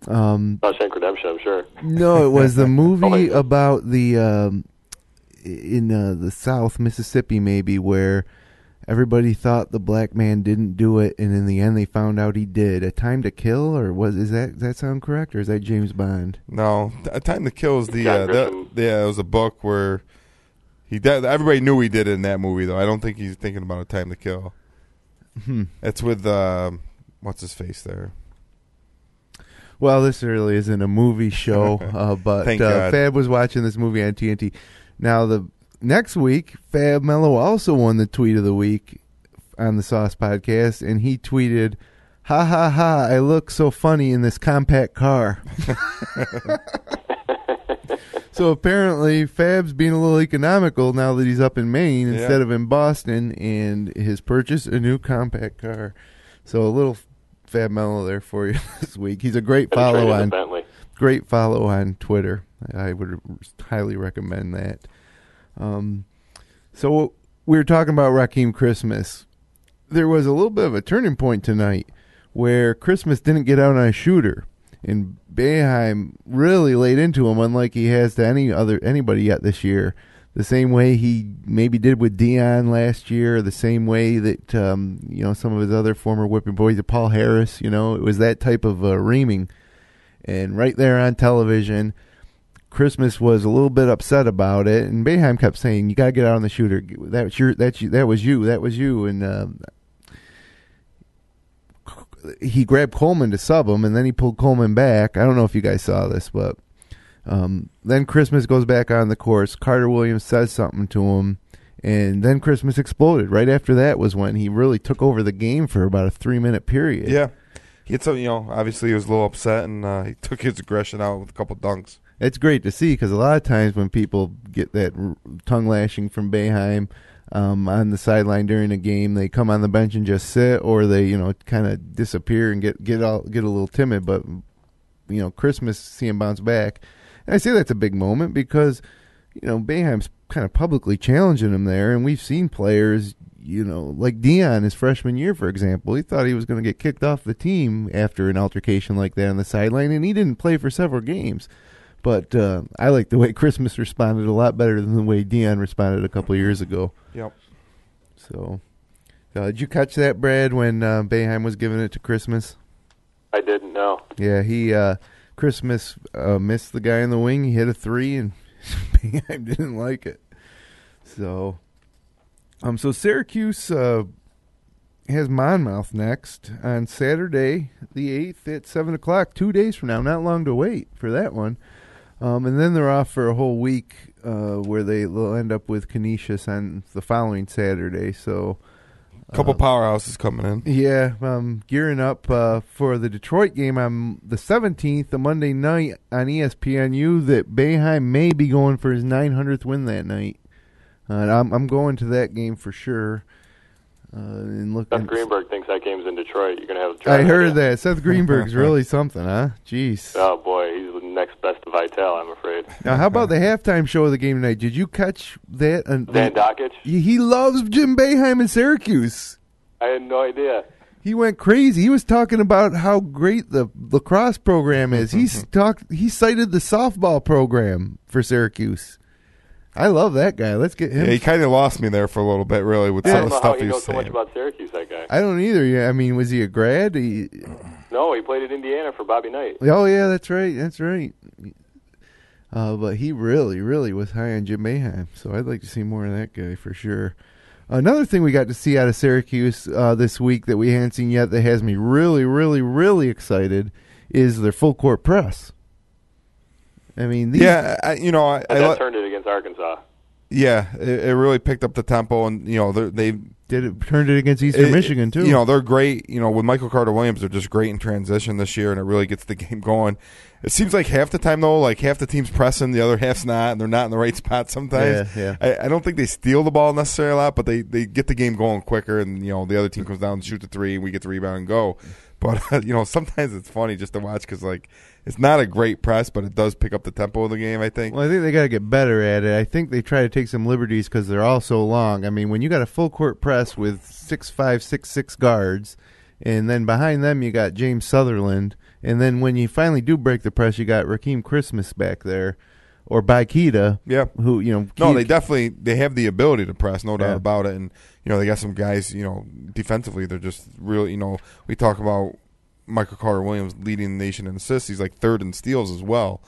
Shawshank Redemption, I'm sure. No, it was the movie about the in the South, Mississippi maybe, where everybody thought the black man didn't do it, and in the end they found out he did. A Time to Kill, or does that sound correct, or is that James Bond? No, A Time to Kill is it was a book where everybody knew he did it in that movie, though. I don't think he's thinking about A Time to Kill. It's with what's his face there. Well, this really isn't a movie show, but Fab was watching this movie on TNT. Now, the next week, Fab Melo also won the Tweet of the Week on the Sauce Podcast, and he tweeted, "Ha ha ha! I look so funny in this compact car." So apparently, Fab's being a little economical now that he's up in Maine instead of in Boston, and has purchased a new compact car. So a little Fab Melo there for you this week. He's a great follow on Twitter. I would highly recommend that. So we were talking about Raheem Christmas. There was a little bit of a turning point tonight where Christmas didn't get out on a shooter. And Boeheim really laid into him, unlike he has to anybody yet this year. The same way he maybe did with Dion last year, the same way that some of his other former whipping boys, Paul Harris. It was that type of reaming. And right there on television, Christmas was a little bit upset about it, and Boeheim kept saying, "You got to get out on the shooter. That was you." And he grabbed Coleman to sub him, and then he pulled Coleman back. I don't know if you guys saw this, but then Christmas goes back on the course. Carter-Williams says something to him, and then Christmas exploded. Right after that was when he really took over the game for about a 3-minute period. Yeah. he had some, obviously he was a little upset, and he took his aggression out with a couple dunks. It's great to see because a lot of times when people get that tongue lashing from Boeheim on the sideline during a game, they come on the bench and just sit, or they kind of disappear and get a little timid. But Christmas, see him bounce back, and I say that's a big moment because Boeheim's kind of publicly challenging him there, and we've seen players. Like Dion his freshman year, for example, he thought he was going to get kicked off the team after an altercation like that on the sideline, and he didn't play for several games. But I like the way Christmas responded a lot better than the way Dion responded a couple of years ago. Yep. So, did you catch that, Brad, when Boeheim was giving it to Christmas? I didn't know. Yeah, Christmas missed the guy in the wing. He hit a three, and Boeheim didn't like it. So Syracuse has Monmouth next on Saturday, the 8th at 7 o'clock, 2 days from now. Not long to wait for that one. And then they're off for a whole week where they'll end up with Canisius on the following Saturday. So, a couple powerhouses coming in. Yeah, gearing up for the Detroit game on the 17th, the Monday night on ESPNU, that Boeheim may be going for his 900th win that night. And I'm going to that game for sure. Seth Greenberg thinks that game's in Detroit. You're going to have. I heard that. Seth Greenberg's really something, huh? Jeez. Oh boy, he's the next best to Vitale, I'm afraid. Now, how about the halftime show of the game tonight? Did you catch that? Dan Dockich? He loves Jim Boeheim in Syracuse. I had no idea. He went crazy. He was talking about how great the lacrosse program is. He cited the softball program for Syracuse. I love that guy. Let's get him. Yeah, he kind of lost me there for a little bit, really, with some of the stuff he was saying. I don't know how he knows so much about Syracuse, that guy. I don't either. Yeah, I mean, was he a grad? No, he played at Indiana for Bobby Knight. Oh, yeah, that's right. That's right. But he really, really was high on Jim Boeheim, so I'd like to see more of that guy for sure. Another thing we got to see out of Syracuse this week that we haven't seen yet that has me really, really, really excited is their full court press. I mean, that turned it against Arkansas. Yeah, it really picked up the tempo, and they turned it against Eastern Michigan too. They're great. With Michael Carter-Williams, they're just great in transition this year, and it really gets the game going. It seems like half the time though, like half the team's pressing, the other half's not, and they're not in the right spot sometimes. Yeah. I don't think they steal the ball necessarily a lot, but they get the game going quicker, and the other team comes down and shoots the three, and we get the rebound and go. But sometimes it's funny just to watch because it's not a great press, but it does pick up the tempo of the game, I think. Well, I think they got to get better at it. I think they try to take some liberties because they're all so long. I mean, when you got a full court press with 6'5", 6'6" guards, and then behind them you got James Sutherland, and then when you finally do break the press, you got Rakeem Christmas back there, or Baikita. Yeah. Who No, they have the ability to press, no doubt about it, and they got some guys. Defensively, they're just really. We talk about Michael Carter-Williams leading the nation in assists. He's like third in steals as well.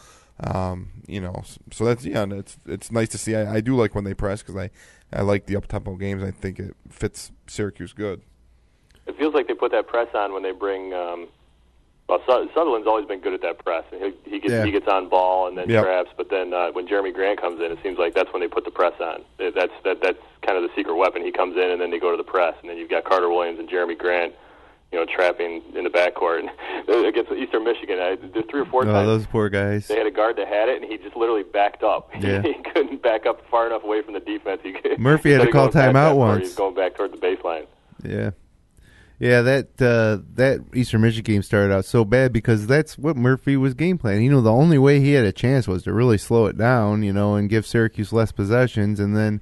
So that's it's nice to see. I do like when they press because I like the up-tempo games. I think it fits Syracuse good. It feels like they put that press on when they bring. Sutherland's always been good at that press. He gets on ball and then traps. But then when Jeremy Grant comes in, it seems like that's when they put the press on. That's kind of the secret weapon. He comes in and then they go to the press, and then you've got Carter Williams and Jeremy Grant. Trapping in the backcourt against Eastern Michigan. There's 3 or 4 times. Those poor guys. They had a guard that had it, and he just literally backed up. Yeah. He couldn't back up far enough away from the defense. Murphy had to call timeout once. He's going back toward the baseline. Yeah. Yeah, that Eastern Michigan game started out so bad because that's what Murphy was game planning. The only way he had a chance was to really slow it down, and give Syracuse less possessions. And then,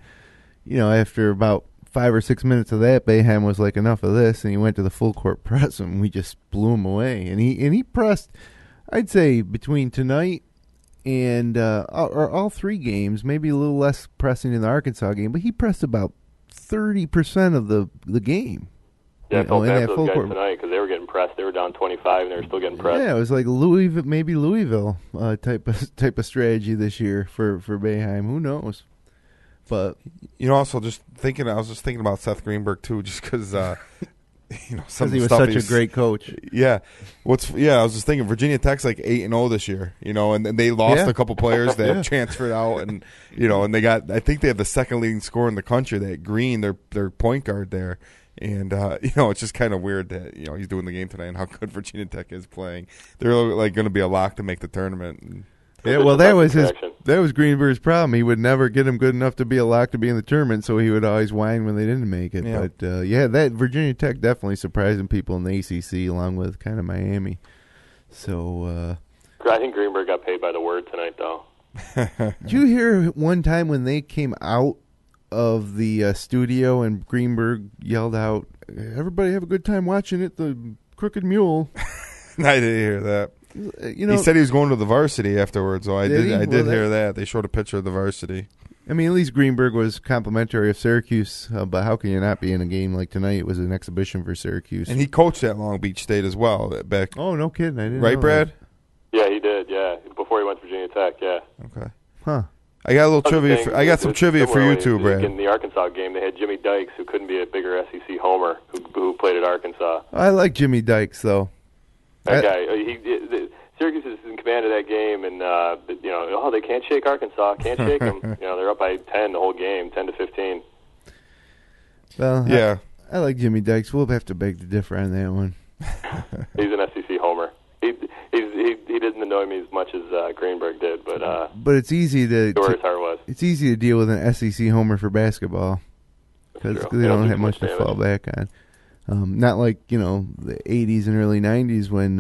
after about 5 or 6 minutes of that, Boeheim was like, enough of this, and he went to the full court press, and we just blew him away. And he pressed, I'd say, between tonight and all 3 games, maybe a little less pressing in the Arkansas game, but he pressed about 30% of the game. Yeah, I felt bad for those guys tonight because they were getting pressed. They were down 25, and they were still getting pressed. Yeah, it was like Louisville type of strategy this year for Boeheim. Who knows? But also just thinking, I was just thinking about Seth Greenberg too, just because because he was such a great coach. Yeah, I was just thinking Virginia Tech's like 8-0 this year, and they lost a couple players that transferred out, and and they got, I think they have the second leading scorer in the country, that Green, their point guard there, And, it's just kind of weird that, he's doing the game tonight and how good Virginia Tech is playing. They're going to be a lock to make the tournament. Yeah, well, that was Greenberg's problem. He would never get him good enough to be a lock to be in the tournament, so he would always whine when they didn't make it. Yeah. But, that Virginia Tech definitely surprising people in the ACC along with kind of Miami. So, I think Greenberg got paid by the word tonight, though. Did you hear one time when they came out of the studio and Greenberg yelled out, "Everybody have a good time watching it, the Crooked Mule"? I didn't hear that. He said he was going to the varsity afterwards, so I did hear that. They showed a picture of the varsity. I mean, at least Greenberg was complimentary of Syracuse, but how can you not be in a game like tonight? It was an exhibition for Syracuse. And he coached at Long Beach State as well. Back. Oh, no kidding. I didn't know that. Brad? Yeah, he did, yeah. Before he went to Virginia Tech, yeah. Okay. Huh. I got a little trivia. I got some trivia for you too, Brad. In the Arkansas game, they had Jimmy Dykes, who couldn't be a bigger SEC homer, who played at Arkansas. I like Jimmy Dykes, though. That guy, Syracuse is in command of that game, and they can't shake Arkansas, can't shake them. They're up by 10 the whole game, 10-15. Well, yeah, I like Jimmy Dykes. We'll have to beg to differ on that one. He's an SEC homer. He didn't annoy me as much as Greenberg did, but it's easy to where his heart was. It's easy to deal with an SEC homer for basketball because they don't have much to fall back on. Not like the 80s and early 90s when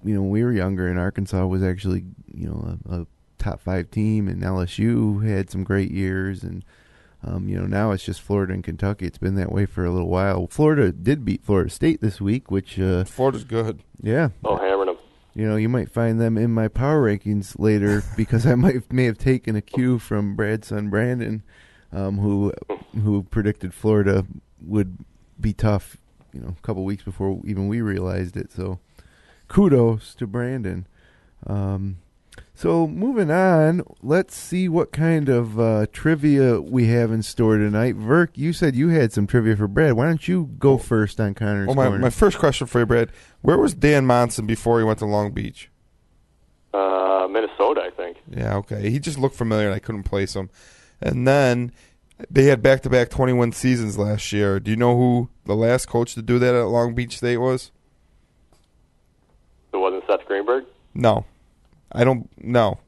we were younger and Arkansas was actually a top 5 team, and LSU had some great years, and now it's just Florida and Kentucky. It's been that way for a little while. Florida did beat Florida State this week, which Florida's good. Yeah. Oh, hammering them. You might find them in my power rankings later because I may have taken a cue from Brad's son Brandon, who predicted Florida would be tough, a couple weeks before even we realized it. So, kudos to Brandon. So moving on, let's see what kind of trivia we have in store tonight. Verk, you said you had some trivia for Brad. Why don't you go first on Connor's Corner? My first question for you, Brad. Where was Dan Monson before he went to Long Beach? Minnesota, I think. Yeah, okay. He just looked familiar, and I couldn't place him. And then they had back-to-back 21 seasons last year. Do you know who the last coach to do that at Long Beach State was? It wasn't Seth Greenberg? No. I don't know.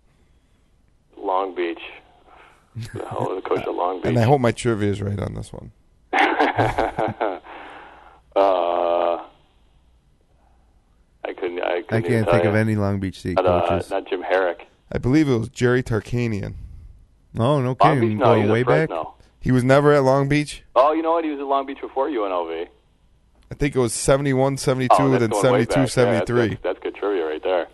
Long Beach. The hell is the coach at Long Beach? And I hope my trivia is right on this one. I can't think of any Long Beach State coaches. Not Jim Herrick. I believe it was Jerry Tarkanian. Oh, no kidding. Going way back? He was never at Long Beach? Oh, you know what? He was at Long Beach before UNLV. I think it was 71, 72, then 72, 73. Yeah, that's good trivia right there.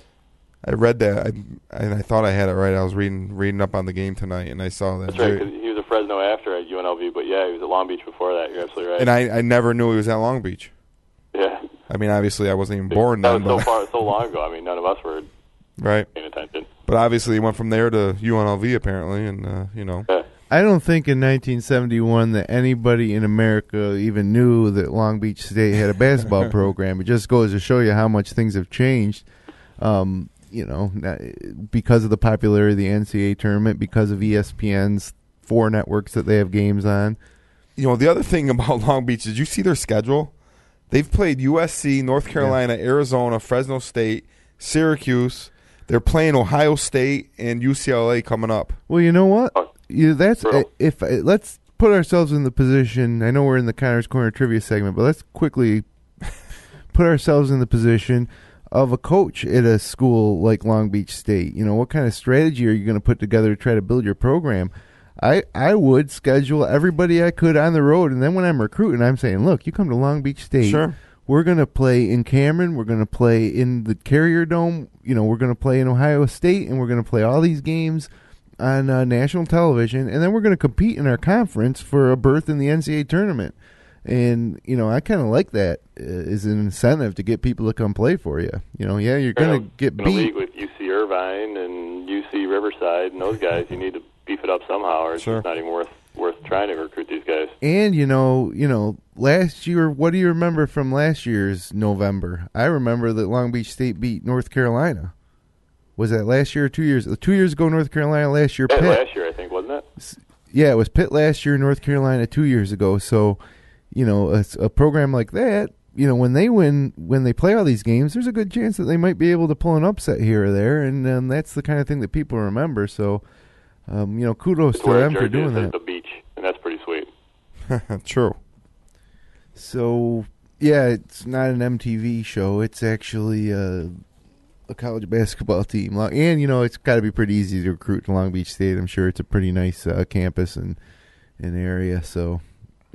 I read that, and I thought I had it right. I was reading up on the game tonight, and I saw that. That's right, because he was at Fresno after at UNLV, but yeah, he was at Long Beach before that. You're absolutely right. And I never knew he was at Long Beach. Yeah. I mean, obviously, I wasn't even born then. That was so long ago. I mean, none of us were paying attention. But obviously, he went from there to UNLV, apparently, and, Yeah. I don't think in 1971 that anybody in America even knew that Long Beach State had a basketball program. It just goes to show you how much things have changed. Because of the popularity of the NCAA tournament, because of ESPN's 4 networks that they have games on. The other thing about Long Beach, did you see their schedule? They've played USC, North Carolina, Arizona, Fresno State, Syracuse. They're playing Ohio State and UCLA coming up. Well, you know what? Let's put ourselves in the position. I know we're in the Connor's Corner trivia segment, but let's quickly put ourselves in the position of a coach at a school like Long Beach State. What kind of strategy are you going to put together to try to build your program? I would schedule everybody I could on the road, and then when I'm recruiting, I'm saying, look, you come to Long Beach State. Sure. We're going to play in Cameron. We're going to play in the Carrier Dome. We're going to play in Ohio State, and we're going to play all these games on national television, and then we're going to compete in our conference for a berth in the NCAA tournament. And, I kind of like that as an incentive to get people to come play for you. You're going to get beat. In a league with UC Irvine and UC Riverside and those guys, you need to beef it up somehow, or it's just not even worth trying to recruit these guys. And, last year, what do you remember from last year's November? I remember that Long Beach State beat North Carolina. Was that last year or 2 years? 2 years ago, North Carolina. Last year, Pitt. Last year, I think, wasn't it? Yeah, it was Pitt last year, North Carolina 2 years ago. So, a program like that, when they play all these games, there's a good chance that they might be able to pull an upset here or there, and that's the kind of thing that people remember. So, kudos to them for doing that. The beach, and that's pretty sweet. True. So, yeah, it's not an MTV show. It's actually a college basketball team. And, it's got to be pretty easy to recruit to Long Beach State. I'm sure it's a pretty nice campus and area. So,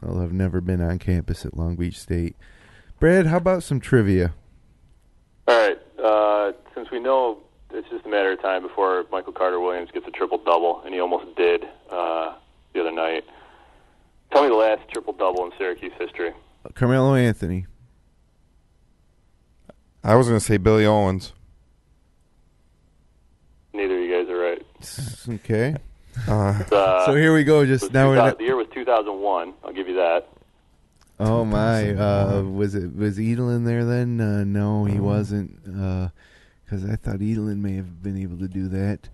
I've never been on campus at Long Beach State. Brad, how about some trivia? All right. Since we know it's just a matter of time before Michael Carter-Williams gets a triple-double, and he almost did the other night. Tell me the last triple-double in Syracuse history. Carmelo Anthony. I was going to say Billy Owens. Neither of you guys are right. Okay. So here we go. Just now, the year was 2001. I'll give you that. Oh my! Was Edelin there then? No, he wasn't. Because I thought Edelin may have been able to do that.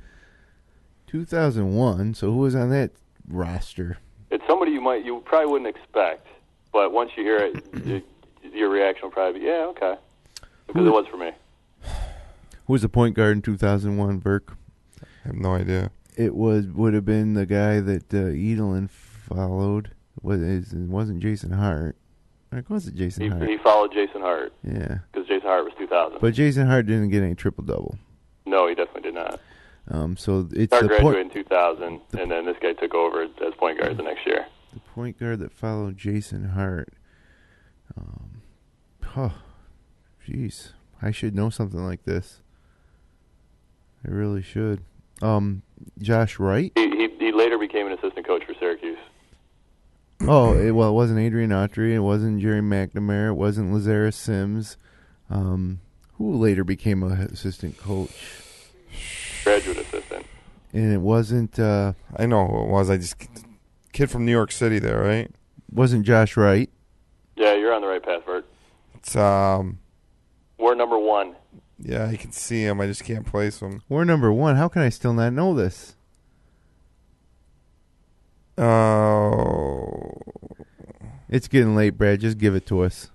2001. So who was on that roster? It's somebody you probably wouldn't expect, but once you hear it, your reaction will probably be, yeah, okay, because it was for me. Who was the point guard in 2001, Burke? I have no idea. It would have been the guy that Edelin followed. It wasn't Jason Hart. Or was it Jason Hart? He followed Jason Hart. Yeah. Because Jason Hart was 2000. But Jason Hart didn't get any triple-double. No, he definitely did not. So it's Hart graduated in 2000, and then this guy took over as point guard the next year. The point guard that followed Jason Hart. Jeez. I should know something like this. I really should. Josh Wright? He later became an assistant coach for Syracuse. It wasn't Adrian Autry. It wasn't Jerry McNamara. It wasn't Lazarus Sims. Who later became an assistant coach? Graduate assistant. And it wasn't... I know who it was. Kid from New York City there, right? Wasn't Josh Wright. Yeah, you're on the right path, Bert. It's... We're number one. Yeah, I can see him. I just can't place him. We're number one. How can I still not know this? Oh. It's getting late, Brad. Just give it to us.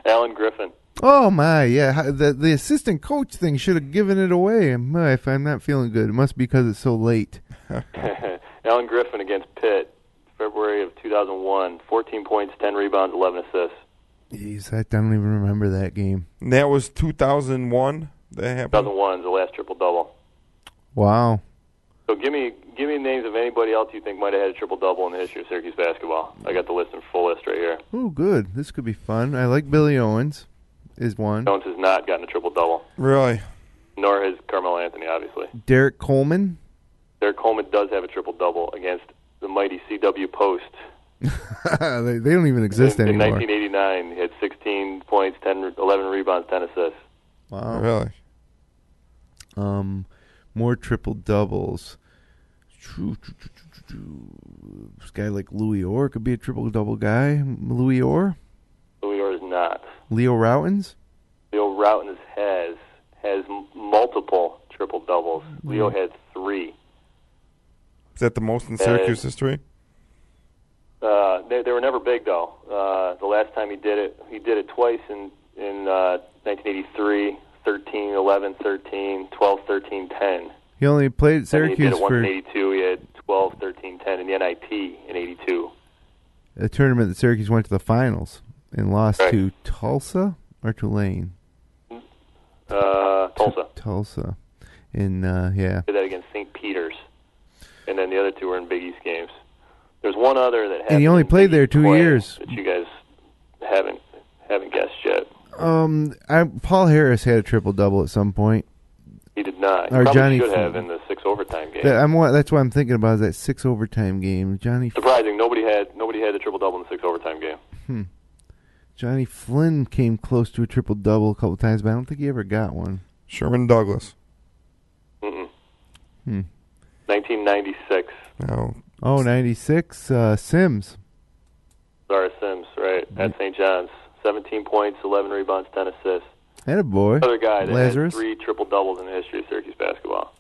Alan Griffin. Oh, my, yeah. The assistant coach thing should have given it away. If I'm not feeling good, it must be because it's so late. Alan Griffin against Pitt, February of 2001. 14 points, 10 rebounds, 11 assists. Jeez, I don't even remember that game. And that was 2001? That happened? 2001 is the last triple-double. Wow. So give me names of anybody else you think might have had a triple-double in the history of Syracuse basketball. I got the list in full list right here. Oh, good. This could be fun. I like Billy Owens is one. Owens has not gotten a triple-double. Really? Nor has Carmelo Anthony, obviously. Derek Coleman? Derek Coleman does have a triple-double against the mighty CW Post. they don't even exist anymore. In 1989, he had 16 points, 11 rebounds, 10 assists. Wow. Really? More triple-doubles. This guy like Louis Orr could be a triple-double guy. Louis Orr? Louis Orr is not. Leo Routens? Leo Routens has multiple triple-doubles. Leo had 3. Is that the most in Syracuse history? They were never big, though. The last time he did it twice in 1983, 13, 11, 13, 12, 13, 10. He only played at Syracuse he did it once in 82. He had 12, 13, 10 in the NIT in 82. A tournament that Syracuse went to the finals and lost to Tulsa or Tulane? Tulsa. Tulsa. Yeah. Did that against St. Peter's. And then the other 2 were in Big East games. There's one other that happened. And he only played there 2 years. That you guys haven't guessed yet. Paul Harris had a triple-double at some point. He did not. He or probably Johnny should have in the 6 overtime game. That's what I'm thinking about, is that 6 overtime game. Surprising, nobody had the triple-double in the 6 overtime game. Johnny Flynn came close to a triple-double a couple times, but I don't think he ever got one. Sherman Douglas. 1996. No. Oh, 96. Sims. Zara Sims, right, at St. John's. 17 points, 11 rebounds, 10 assists. Attaboy. Another guy that Lazarus. had 3 triple-doubles in the history of Syracuse basketball.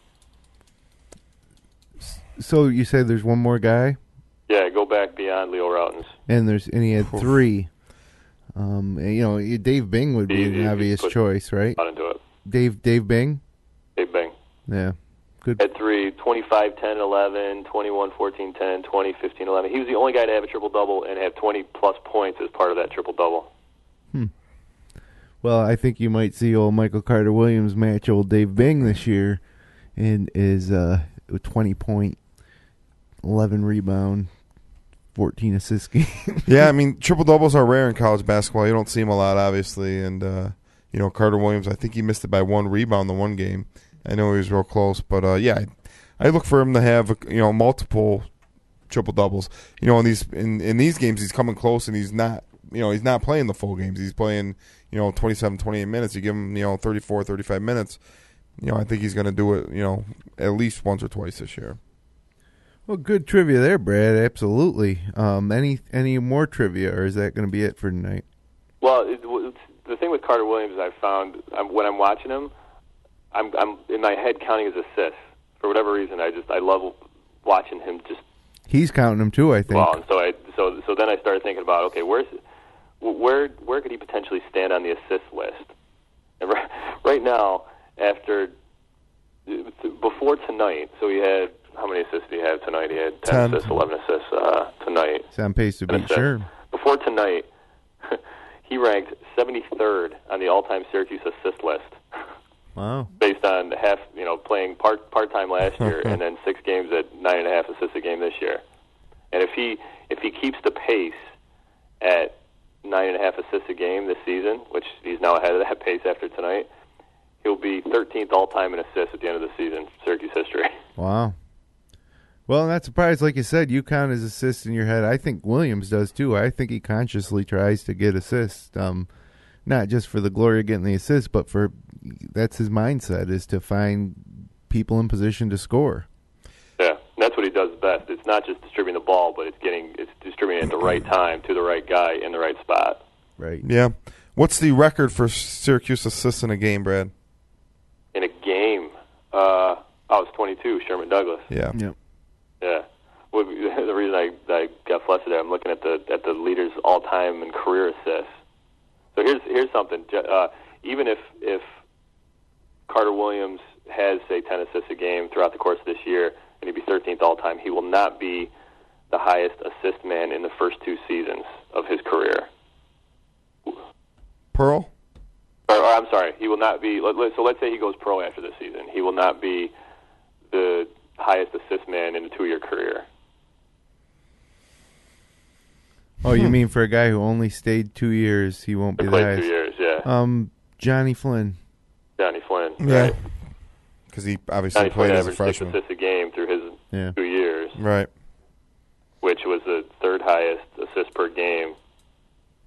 So you say there's one more guy? Yeah, go back beyond Leo Routens. And he had 3. Dave Bing would be an obvious choice, right? Into it. Dave Bing? Dave Bing. Yeah. Good. Had 3, 25, 10, 11, 21, 14, 10, 20, 15, 11. He was the only guy to have a triple-double and have 20-plus points as part of that triple-double. Well, I think you might see old Michael Carter-Williams match old Dave Bing this year in his 20-point, 11 rebound, 14 assist game. Yeah, I mean, triple-doubles are rare in college basketball. You don't see them a lot, obviously. And, Carter-Williams, I think he missed it by 1 rebound the one game. I know he was real close. But, I look for him to have, multiple triple-doubles. In these games, he's coming close, and he's not playing the full games. He's playing, 27, 28 minutes. You give him, 34, 35 minutes. I think he's going to do it, at least once or twice this year. Well, good trivia there, Brad. Absolutely. Any more trivia, or is that going to be it for tonight? Well, the thing with Carter Williams, I found when I'm watching him, I'm in my head counting his assists. For whatever reason, I love watching him. He's counting them too, I think. Well, and so then I started thinking about, okay, where could he potentially stand on the assist list? And right now, before tonight, so he had, how many assists did he have tonight? He had 10 assists, 11 assists tonight. He's on pace to beat Sherm. Before tonight, he ranked 73rd on the all-time Syracuse assist list. Wow. Based on playing part-time last year and then 6 games at 9.5 assists a game this year. And if he keeps the pace at 9.5 assists a game this season, which he's now ahead of that pace after tonight, he'll be 13th all-time in assists at the end of the season, Syracuse history. Wow. Well, I'm not surprised. Like you said, you count his assists in your head. I think Williams does, too. I think he consciously tries to get assists, not just for the glory of getting the assists, but that's his mindset, is to find people in position to score. Yeah, that's what he does best. It's not just distributing the ball, but it's distributing it at the right time to the right guy in the right spot. Right. Yeah. What's the record for Syracuse assists in a game, Brad? In a game, I was 22, Sherman Douglas. Yeah. Yep. Yeah. Well, the reason I got flustered there, I'm looking at the leaders all-time and career assists. So here's something. Even if Carter Williams has, say, 10 assists a game throughout the course of this year, and he'd be 13th all-time, he will not be the highest assist man in the first 2 seasons of his career. Pearl? Or I'm sorry, he will not be. So let's say he goes pro after this season. He will not be the highest assist man in a 2-year career. Oh, you mean for a guy who only stayed 2 years, he won't be the highest? 2 years, yeah. Johnny Flynn. Johnny Flynn. Yeah. Right. Because he obviously played as a freshman. 6 assists a game through his 2 years. Right. Which was the 3rd highest assist per game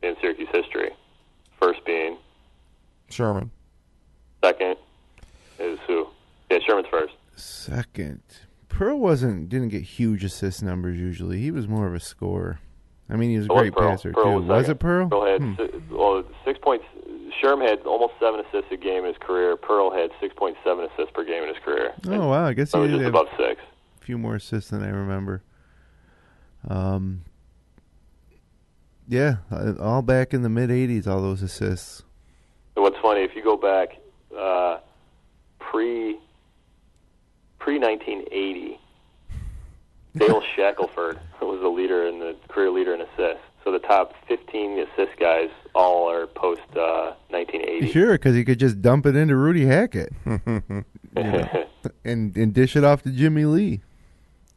in Syracuse history. First being Sherman. Second is who? Yeah, Sherman's first. Second. Pearl didn't get huge assist numbers usually. He was more of a scorer. I mean, he was a great passer, too. Was it Pearl? Pearl had 6 points. Sherm had almost 7 assists a game in his career. Pearl had 6.7 assists per game in his career. Oh, wow. I guess he was did just have above 6. A few more assists than I remember. Yeah, all back in the mid-'80s, all those assists. And what's funny, if you go back pre-1980, Dale Shackelford was the career leader in assists. So the top 15 assist guys all are post 1980. Sure, because he could just dump it into Rudy Hackett and dish it off to Jimmy Lee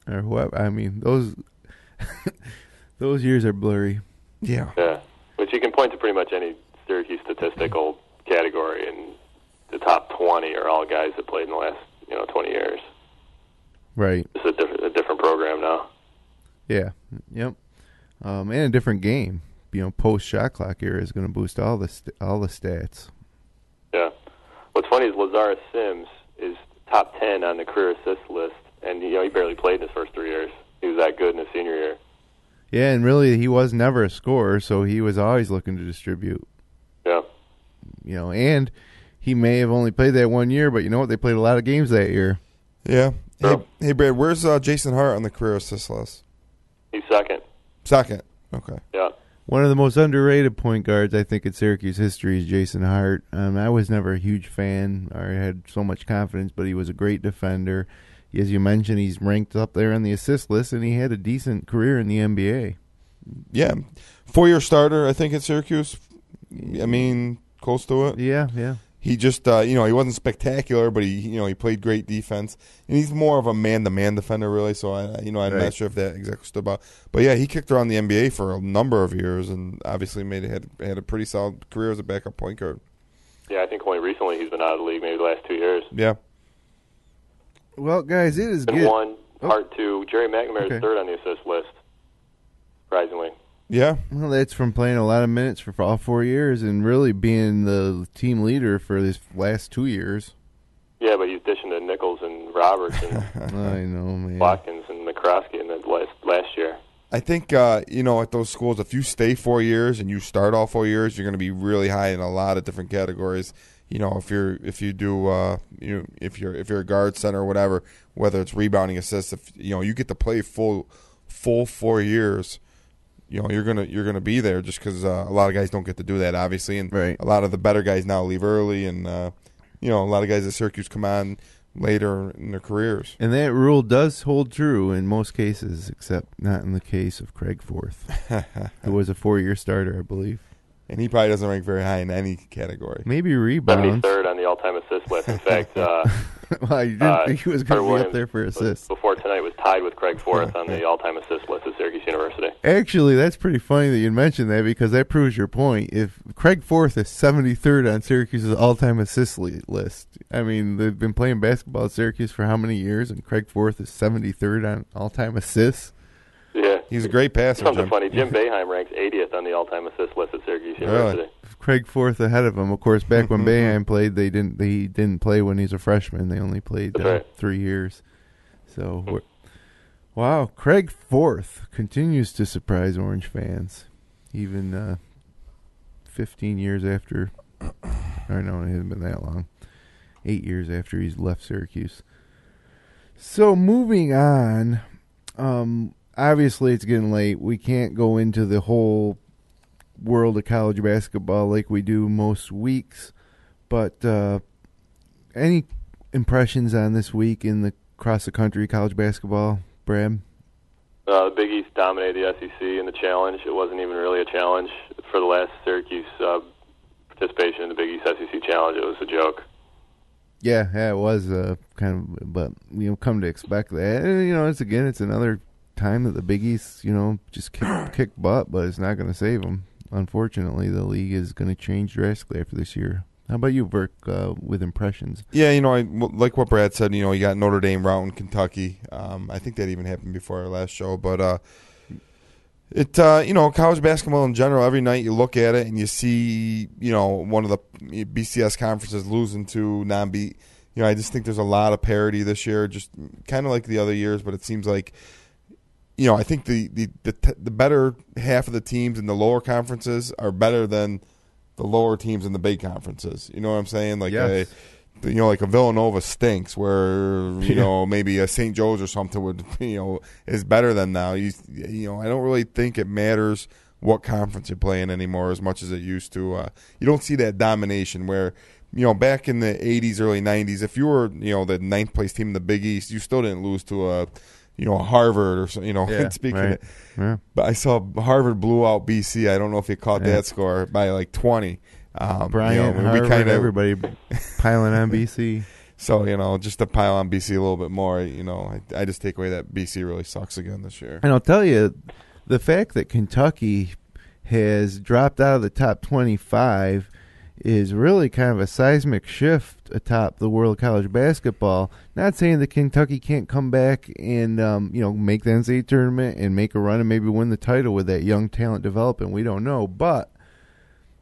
or whoever. I mean, those those years are blurry. Yeah. Yeah, but you can point to pretty much any Syracuse statistical category, and the top 20 are all guys that played in the last 20 years. Right. It's a different program now. Yeah. Yep. And a different game. Post shot clock era is going to boost all the stats. Yeah. What's funny is Lazarus Sims is top 10 on the career assist list, and he barely played in his first 3 years. He was that good in his senior year. Yeah, and really he was never a scorer, so he was always looking to distribute. Yeah. And he may have only played that 1 year, but you know what? They played a lot of games that year. Yeah. Sure. Hey, Brad, where's Jason Hart on the career assist list? He's second. Second. Okay. Yeah. One of the most underrated point guards, I think, in Syracuse history is Jason Hart. I was never a huge fan or had so much confidence, but he was a great defender. As you mentioned, he's ranked up there on the assist list, and he had a decent career in the NBA. Yeah. 4-year starter, I think, at Syracuse. I mean, close to it. Yeah. He just, he wasn't spectacular, but he played great defense, and he's more of a man-to-man defender, really. So I'm not sure if that exactly stood out. But yeah, he kicked around the NBA for a number of years, and obviously had a pretty solid career as a backup point guard. Yeah, I think only recently he's been out of the league, maybe the last 2 years. Yeah. Well, guys, it is and good. One, part two. Jerry McNamara is third on the assist list, surprisingly. Yeah. Well, that's from playing a lot of minutes for all 4 years and really being the team leader for these last 2 years. Yeah, but he's dishing to Nichols and Roberts and I know, man. Watkins and McCroskey in the last year. I think, at those schools, if you stay 4 years and you start all 4 years, you're going to be really high in a lot of different categories. If you're a guard, center, or whatever, whether it's rebounding, assists, if you get to play full 4 years, you're gonna be there just because a lot of guys don't get to do that, obviously, and a lot of the better guys now leave early, and a lot of guys at Syracuse come on later in their careers. And that rule does hold true in most cases, except not in the case of Craig Forth, who was a 4-year starter, I believe. And he probably doesn't rank very high in any category. Maybe rebounds. 73rd on the all-time assist list. In fact, well, you didn't think he was going to be up there for assists. Before tonight was tied with Craig Forth on the all-time assist list at Syracuse University. Actually, that's pretty funny that you mentioned that because that proves your point. If Craig Forth is 73rd on Syracuse's all-time assist list, I mean, they've been playing basketball at Syracuse for how many years, and Craig Forth is 73rd on all-time assists? Yeah. He's a great passer, Something funny. Jim Boeheim ranks 80th on the all-time assist list at Syracuse University. Craig Forth ahead of him. Of course, back when Boeheim played, he didn't play when he's a freshman. They only played 3 years. So, wow, Craig Forth continues to surprise Orange fans, even 15 years after. Or no, it hasn't been that long. 8 years after he's left Syracuse. So moving on. Obviously, it's getting late. We can't go into the whole world of college basketball like we do most weeks. But any impressions on this week in the cross-the-country college basketball, Brad? The Big East dominated the SEC in the challenge. It wasn't even really a challenge for the last Syracuse participation in the Big East SEC challenge. It was a joke. Yeah, it was kind of, but come to expect that. And, it's another time that the Big East, just kick butt, but it's not going to save them. Unfortunately, the league is going to change drastically after this year. How about you, Burke, with impressions? Yeah, I like what Brad said. You got Notre Dame routing Kentucky. I think that even happened before our last show, but college basketball in general. Every night you look at it and you see, one of the BCS conferences losing to non-B. I just think there's a lot of parity this year, just kind of like the other years. But it seems like, I think the better half of the teams in the lower conferences are better than the lower teams in the big conferences. You know what I'm saying? Like yes. Like a Villanova stinks, where maybe a St. Joe's or something would is better than now. I don't really think it matters what conference you're playing anymore as much as it used to. You don't see that domination where back in the 80s, early 90s, if you were the ninth place team in the Big East, you still didn't lose to a Harvard or so, speaking right. of, but I saw Harvard blew out BC. I don't know if you caught that score by like 20. Bryant, Harvard, everybody piling on BC. So, just to pile on BC a little bit more, I just take away that BC really sucks again this year. And I'll tell you, the fact that Kentucky has dropped out of the top 25 is really kind of a seismic shift atop the world of college basketball. Not saying that Kentucky can't come back and make the NCAA tournament and make a run and maybe win the title with that young talent developing. We don't know, but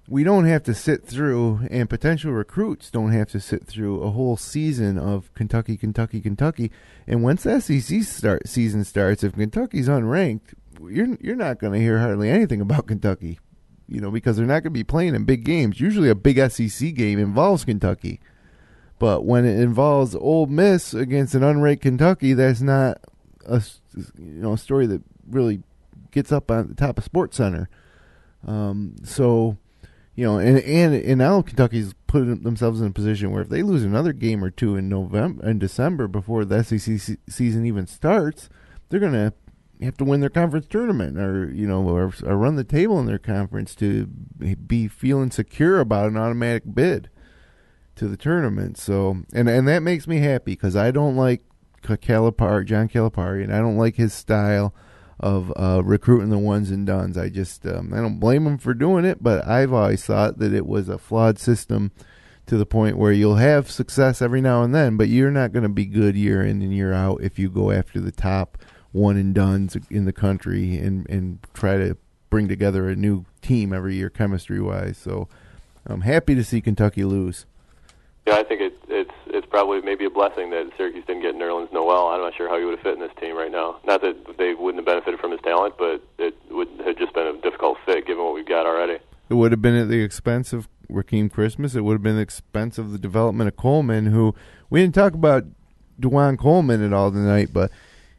we don't have to sit through, and potential recruits don't have to sit through a whole season of Kentucky. And once the SEC season starts, if Kentucky's unranked, you're not going to hear hardly anything about Kentucky. Because they're not going to be playing in big games. Usually a big SEC game involves Kentucky. But when it involves Ole Miss against an unranked Kentucky, that's not a story that really gets up on the top of Sports Center. So, you know, and now Kentucky's put themselves in a position where if they lose another game or two in November and December before the SEC season even starts, they're going to have to win their conference tournament, or you know, or run the table in their conference to be feeling secure about an automatic bid to the tournament. So, and that makes me happy because I don't like John Calipari, and I don't like his style of recruiting the ones and dones. I just I don't blame him for doing it, but I've always thought that it was a flawed system to the point where you'll have success every now and then, but you're not going to be good year in and year out if you go after the top one and dones in the country and try to bring together a new team every year chemistry wise. So I'm happy to see Kentucky lose. Yeah, I think it's probably maybe a blessing that Syracuse didn't get Nerlens Noel. I'm not sure how he would have fit in this team right now. Not that they wouldn't have benefited from his talent, but it would have just been a difficult fit given what we've got already. It would have been at the expense of Rakeem Christmas. It would have been at the expense of the development of Coleman, who we didn't talk about DeJuan Coleman at all tonight, but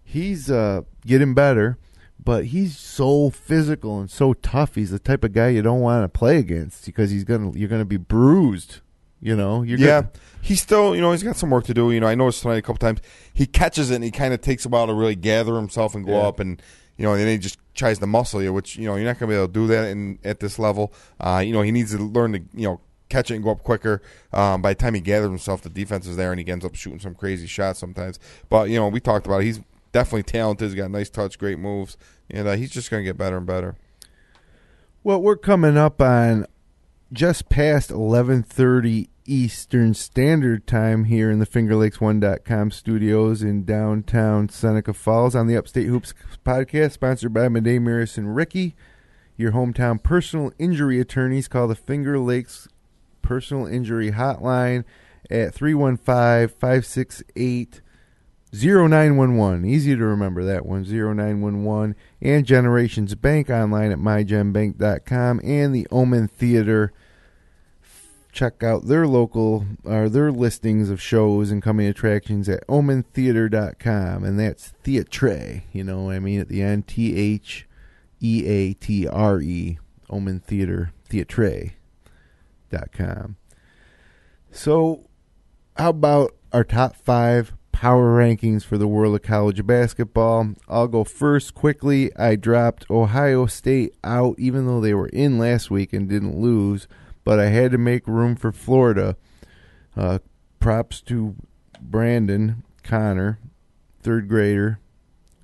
he's getting better. But he's so physical and so tough. He's the type of guy you don't want to play against because you're gonna be bruised. You know, he's still, you know, he's got some work to do. You know, I noticed tonight a couple times he catches it and he kind of takes a while to really gather himself and go up, and you know, and then he just tries to muscle you, which, you know, you're not going to be able to do that at this level. You know, he needs to learn to, you know, catch it and go up quicker. By the time he gathers himself, the defense is there and he ends up shooting some crazy shots sometimes. But you know, we talked about it. He's definitely talented. He's got a nice touch, great moves, and he's just going to get better and better. Well, we're coming up on just past 11:30 Eastern Standard Time here in the FingerLakes1.com studios in downtown Seneca Falls on the Upstate Hoops podcast, sponsored by Mynderse and Ricci, your hometown personal injury attorneys. Call the Finger Lakes Personal Injury Hotline at 315-568-0911. Easy to remember that one, 0911. And Generations Bank online at mygenbank.com, and the Omen Theater. Check out their their listings of shows and coming attractions at omentheater.com, and that's theatre, you know what I mean, at the end, THEATRE, Omen Theater, theatre.com. So, how about our top 5 power rankings for the world of college basketball? I'll go first quickly. I dropped Ohio State out, even though they were in last week and didn't lose, but I had to make room for Florida. Props to Brandon Connor, third grader,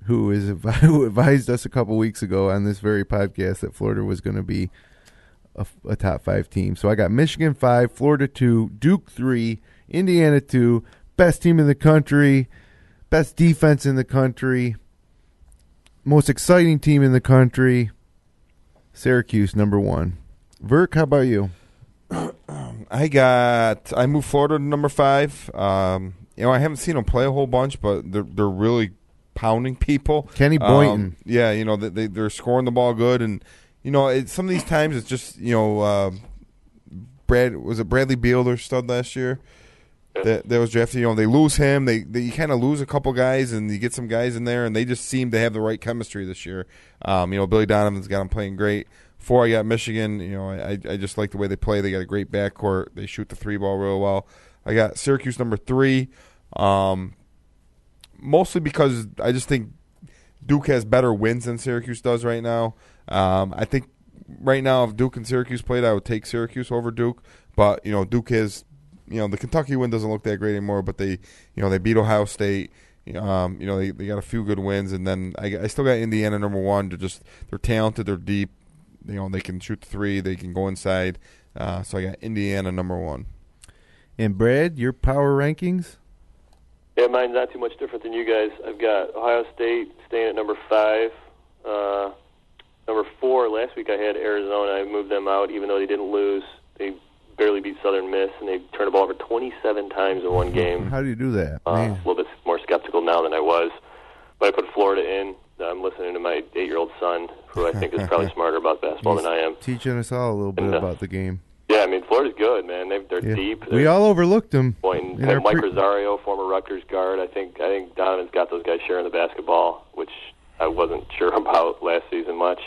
who advised us a couple weeks ago on this very podcast that Florida was going to be a top 5 team. So I got Michigan 5, Florida 2, Duke 3, Indiana 2, best team in the country, best defense in the country, most exciting team in the country, Syracuse number 1. Verk, how about you? I moved Florida to number 5. You know, I haven't seen them play a whole bunch, but they're really pounding people. Kenny Boynton. Yeah, you know, they're scoring the ball good, and you know, some of these times it's just, you know, Bradley Beal, their stud last year, that was drafted. You know, they lose him. They kind of lose a couple guys, and you get some guys in there, and they just seem to have the right chemistry this year. You know, Billy Donovan's got them playing great. 4, I got Michigan. You know, I just like the way they play. They got a great backcourt. They shoot the 3 ball real well. I got Syracuse number 3, mostly because I just think Duke has better wins than Syracuse does right now. I think right now if Duke and Syracuse played, I would take Syracuse over Duke. But, you know, Duke has, you know, the Kentucky win doesn't look that great anymore, but they beat Ohio State. You know, they got a few good wins, and then I still got Indiana number 1. They're talented, they're deep. You know, they can shoot the 3, they can go inside. So I got Indiana number 1. And Brad, your power rankings? Yeah, mine's not too much different than you guys. I've got Ohio State staying at number 5. Number 4, last week I had Arizona. I moved them out even though they didn't lose. They barely beat Southern Miss, and they turned the ball over 27 times in one game. How do you do that? A little bit more skeptical now than I was. But I put Florida in. I'm listening to my 8-year-old son, who I think is probably smarter about basketball than I am. Teaching us all a little bit about the game. Yeah, I mean, Florida's good, man. They're deep. We all overlooked them. Mike Rosario, former Rutgers guard. I think Donovan's got those guys sharing the basketball, which I wasn't sure about last season much.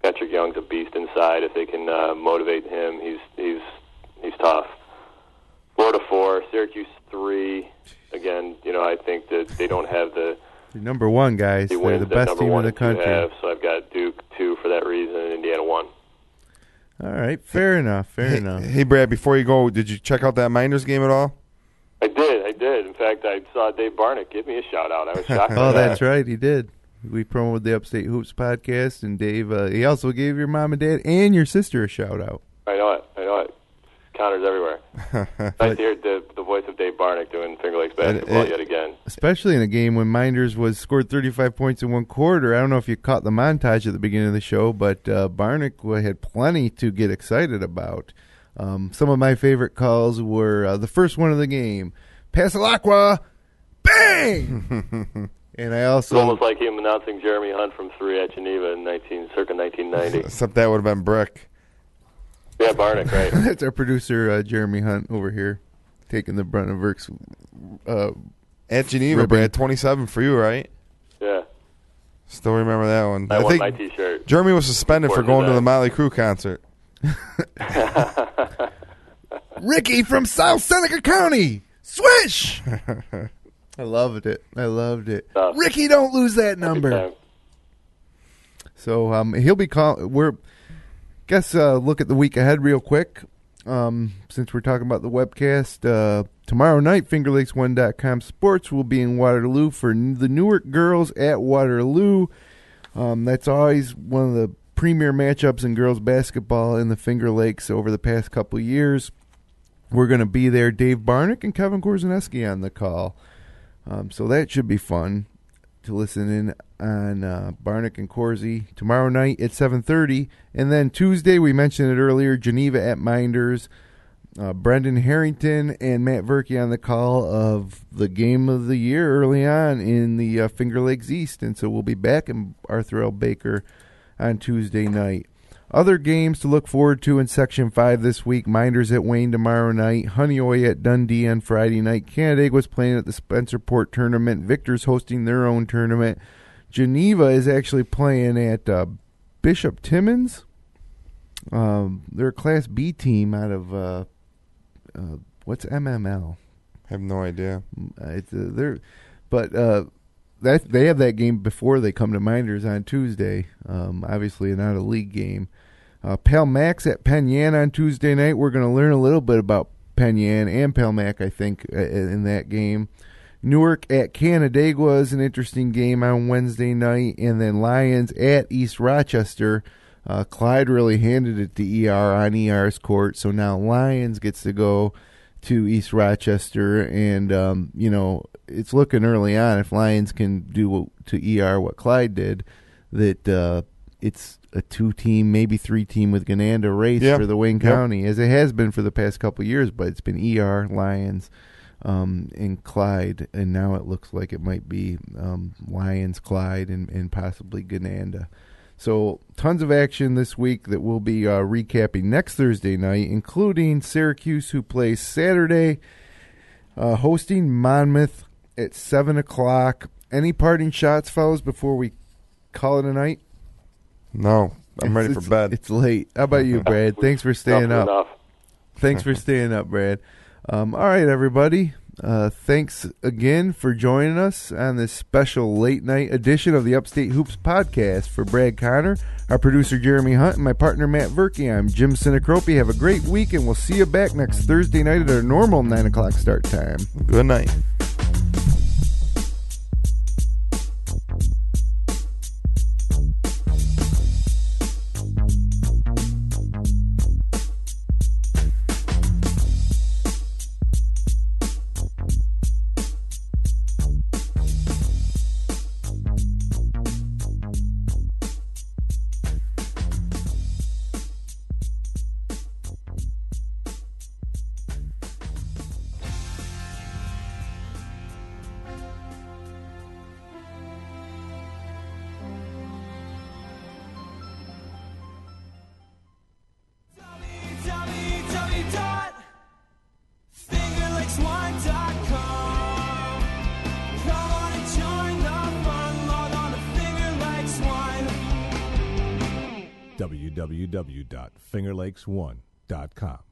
Patrick Young's a beast inside. If they can motivate him, he's tough. Florida 4, Syracuse 3. Again, I think that they don't have the number one guys. They're the best team in the country. So I've got Duke 2 for that reason, and Indiana 1. All right, fair enough. Hey, Brad, before you go, did you check out that Minders game at all? I did. In fact, I saw Dave Barnick give me a shout-out. I was shocked. Oh, that's right, he did. We promoted the Upstate Hoops podcast, and Dave, he also gave your mom and dad and your sister a shout-out. I know it. Counters everywhere. Nice to hear the voice of Dave Barnick doing Finger Lakes basketball yet again. Especially in a game when Minders scored 35 points in one quarter. I don't know if you caught the montage at the beginning of the show, but Barnick had plenty to get excited about. Some of my favorite calls were the first one of the game, Pass el Aqua, bang! And I also... It's almost like him announcing Jeremy Hunt from 3 at Geneva in circa 1990. Except that would have been Brick. Yeah, Barnick, right. That's our producer, Jeremy Hunt, over here, taking the brunt of Verk's at Geneva, ribbing. Brad, 27 for you, right? Yeah. Still remember that one. I won think my T-shirt. Jeremy was suspended for going to the Motley Crue concert. Ricky from South Seneca County, swish! I loved it. Ricky, don't lose that number. So he'll be calling. Look at the week ahead real quick. Since we're talking about the webcast, tomorrow night, FingerLakes1.com Sports will be in Waterloo for the Newark girls at Waterloo. That's always one of the premier matchups in girls basketball in the Finger Lakes over the past couple of years. We're going to be there. Dave Barnick and Kevin Korzaneski on the call. So that should be fun to listen in on Barnick and Corsi tomorrow night at 7:30. And then Tuesday, we mentioned it earlier, Geneva at Minders. Brendan Harrington and Matt Verkey on the call of the game of the year early on in the Finger Lakes East. And so we'll be back in Arthur L. Baker on Tuesday night. Other games to look forward to in Section 5 this week. Minders at Wayne tomorrow night. Honeoye at Dundee on Friday night. Canandaigua's playing at the Spencerport tournament. Victor's hosting their own tournament. Geneva is actually playing at Bishop Timmons. They're a Class B team out of, what's MML? I have no idea. They have that game before they come to Minders on Tuesday. Obviously not a league game. Pal Max at Penn Yan on Tuesday night. We're going to learn a little bit about Penn Yan and Pal Mac, I think, in that game. Newark at Canandaigua is an interesting game on Wednesday night. And then Lions at East Rochester. Clyde really handed it to ER on ER's court. So now Lions gets to go to East Rochester. And, it's looking early on, if Lions can do to ER what Clyde did, that it's a 2-team, maybe 3-team with Gananda race for the Wayne County, as it has been for the past couple of years, but it's been ER, Lions, and Clyde, and now it looks like it might be Lions, Clyde, and possibly Gananda. So tons of action this week that we'll be recapping next Thursday night, including Syracuse, who plays Saturday, hosting Monmouth at 7 o'clock. Any parting shots, fellas, before we call it a night? No, I'm ready for bed. It's late. How about you, Brad? Thanks for staying up. Enough. Thanks for staying up, Brad. All right, everybody. Thanks again for joining us on this special late-night edition of the Upstate Hoops podcast. For Brad Connor, our producer Jeremy Hunt, and my partner Matt Verkey, I'm Jim Sinacropi. Have a great week, and we'll see you back next Thursday night at our normal 9 o'clock start time. Good night. www.fingerlakes1.com.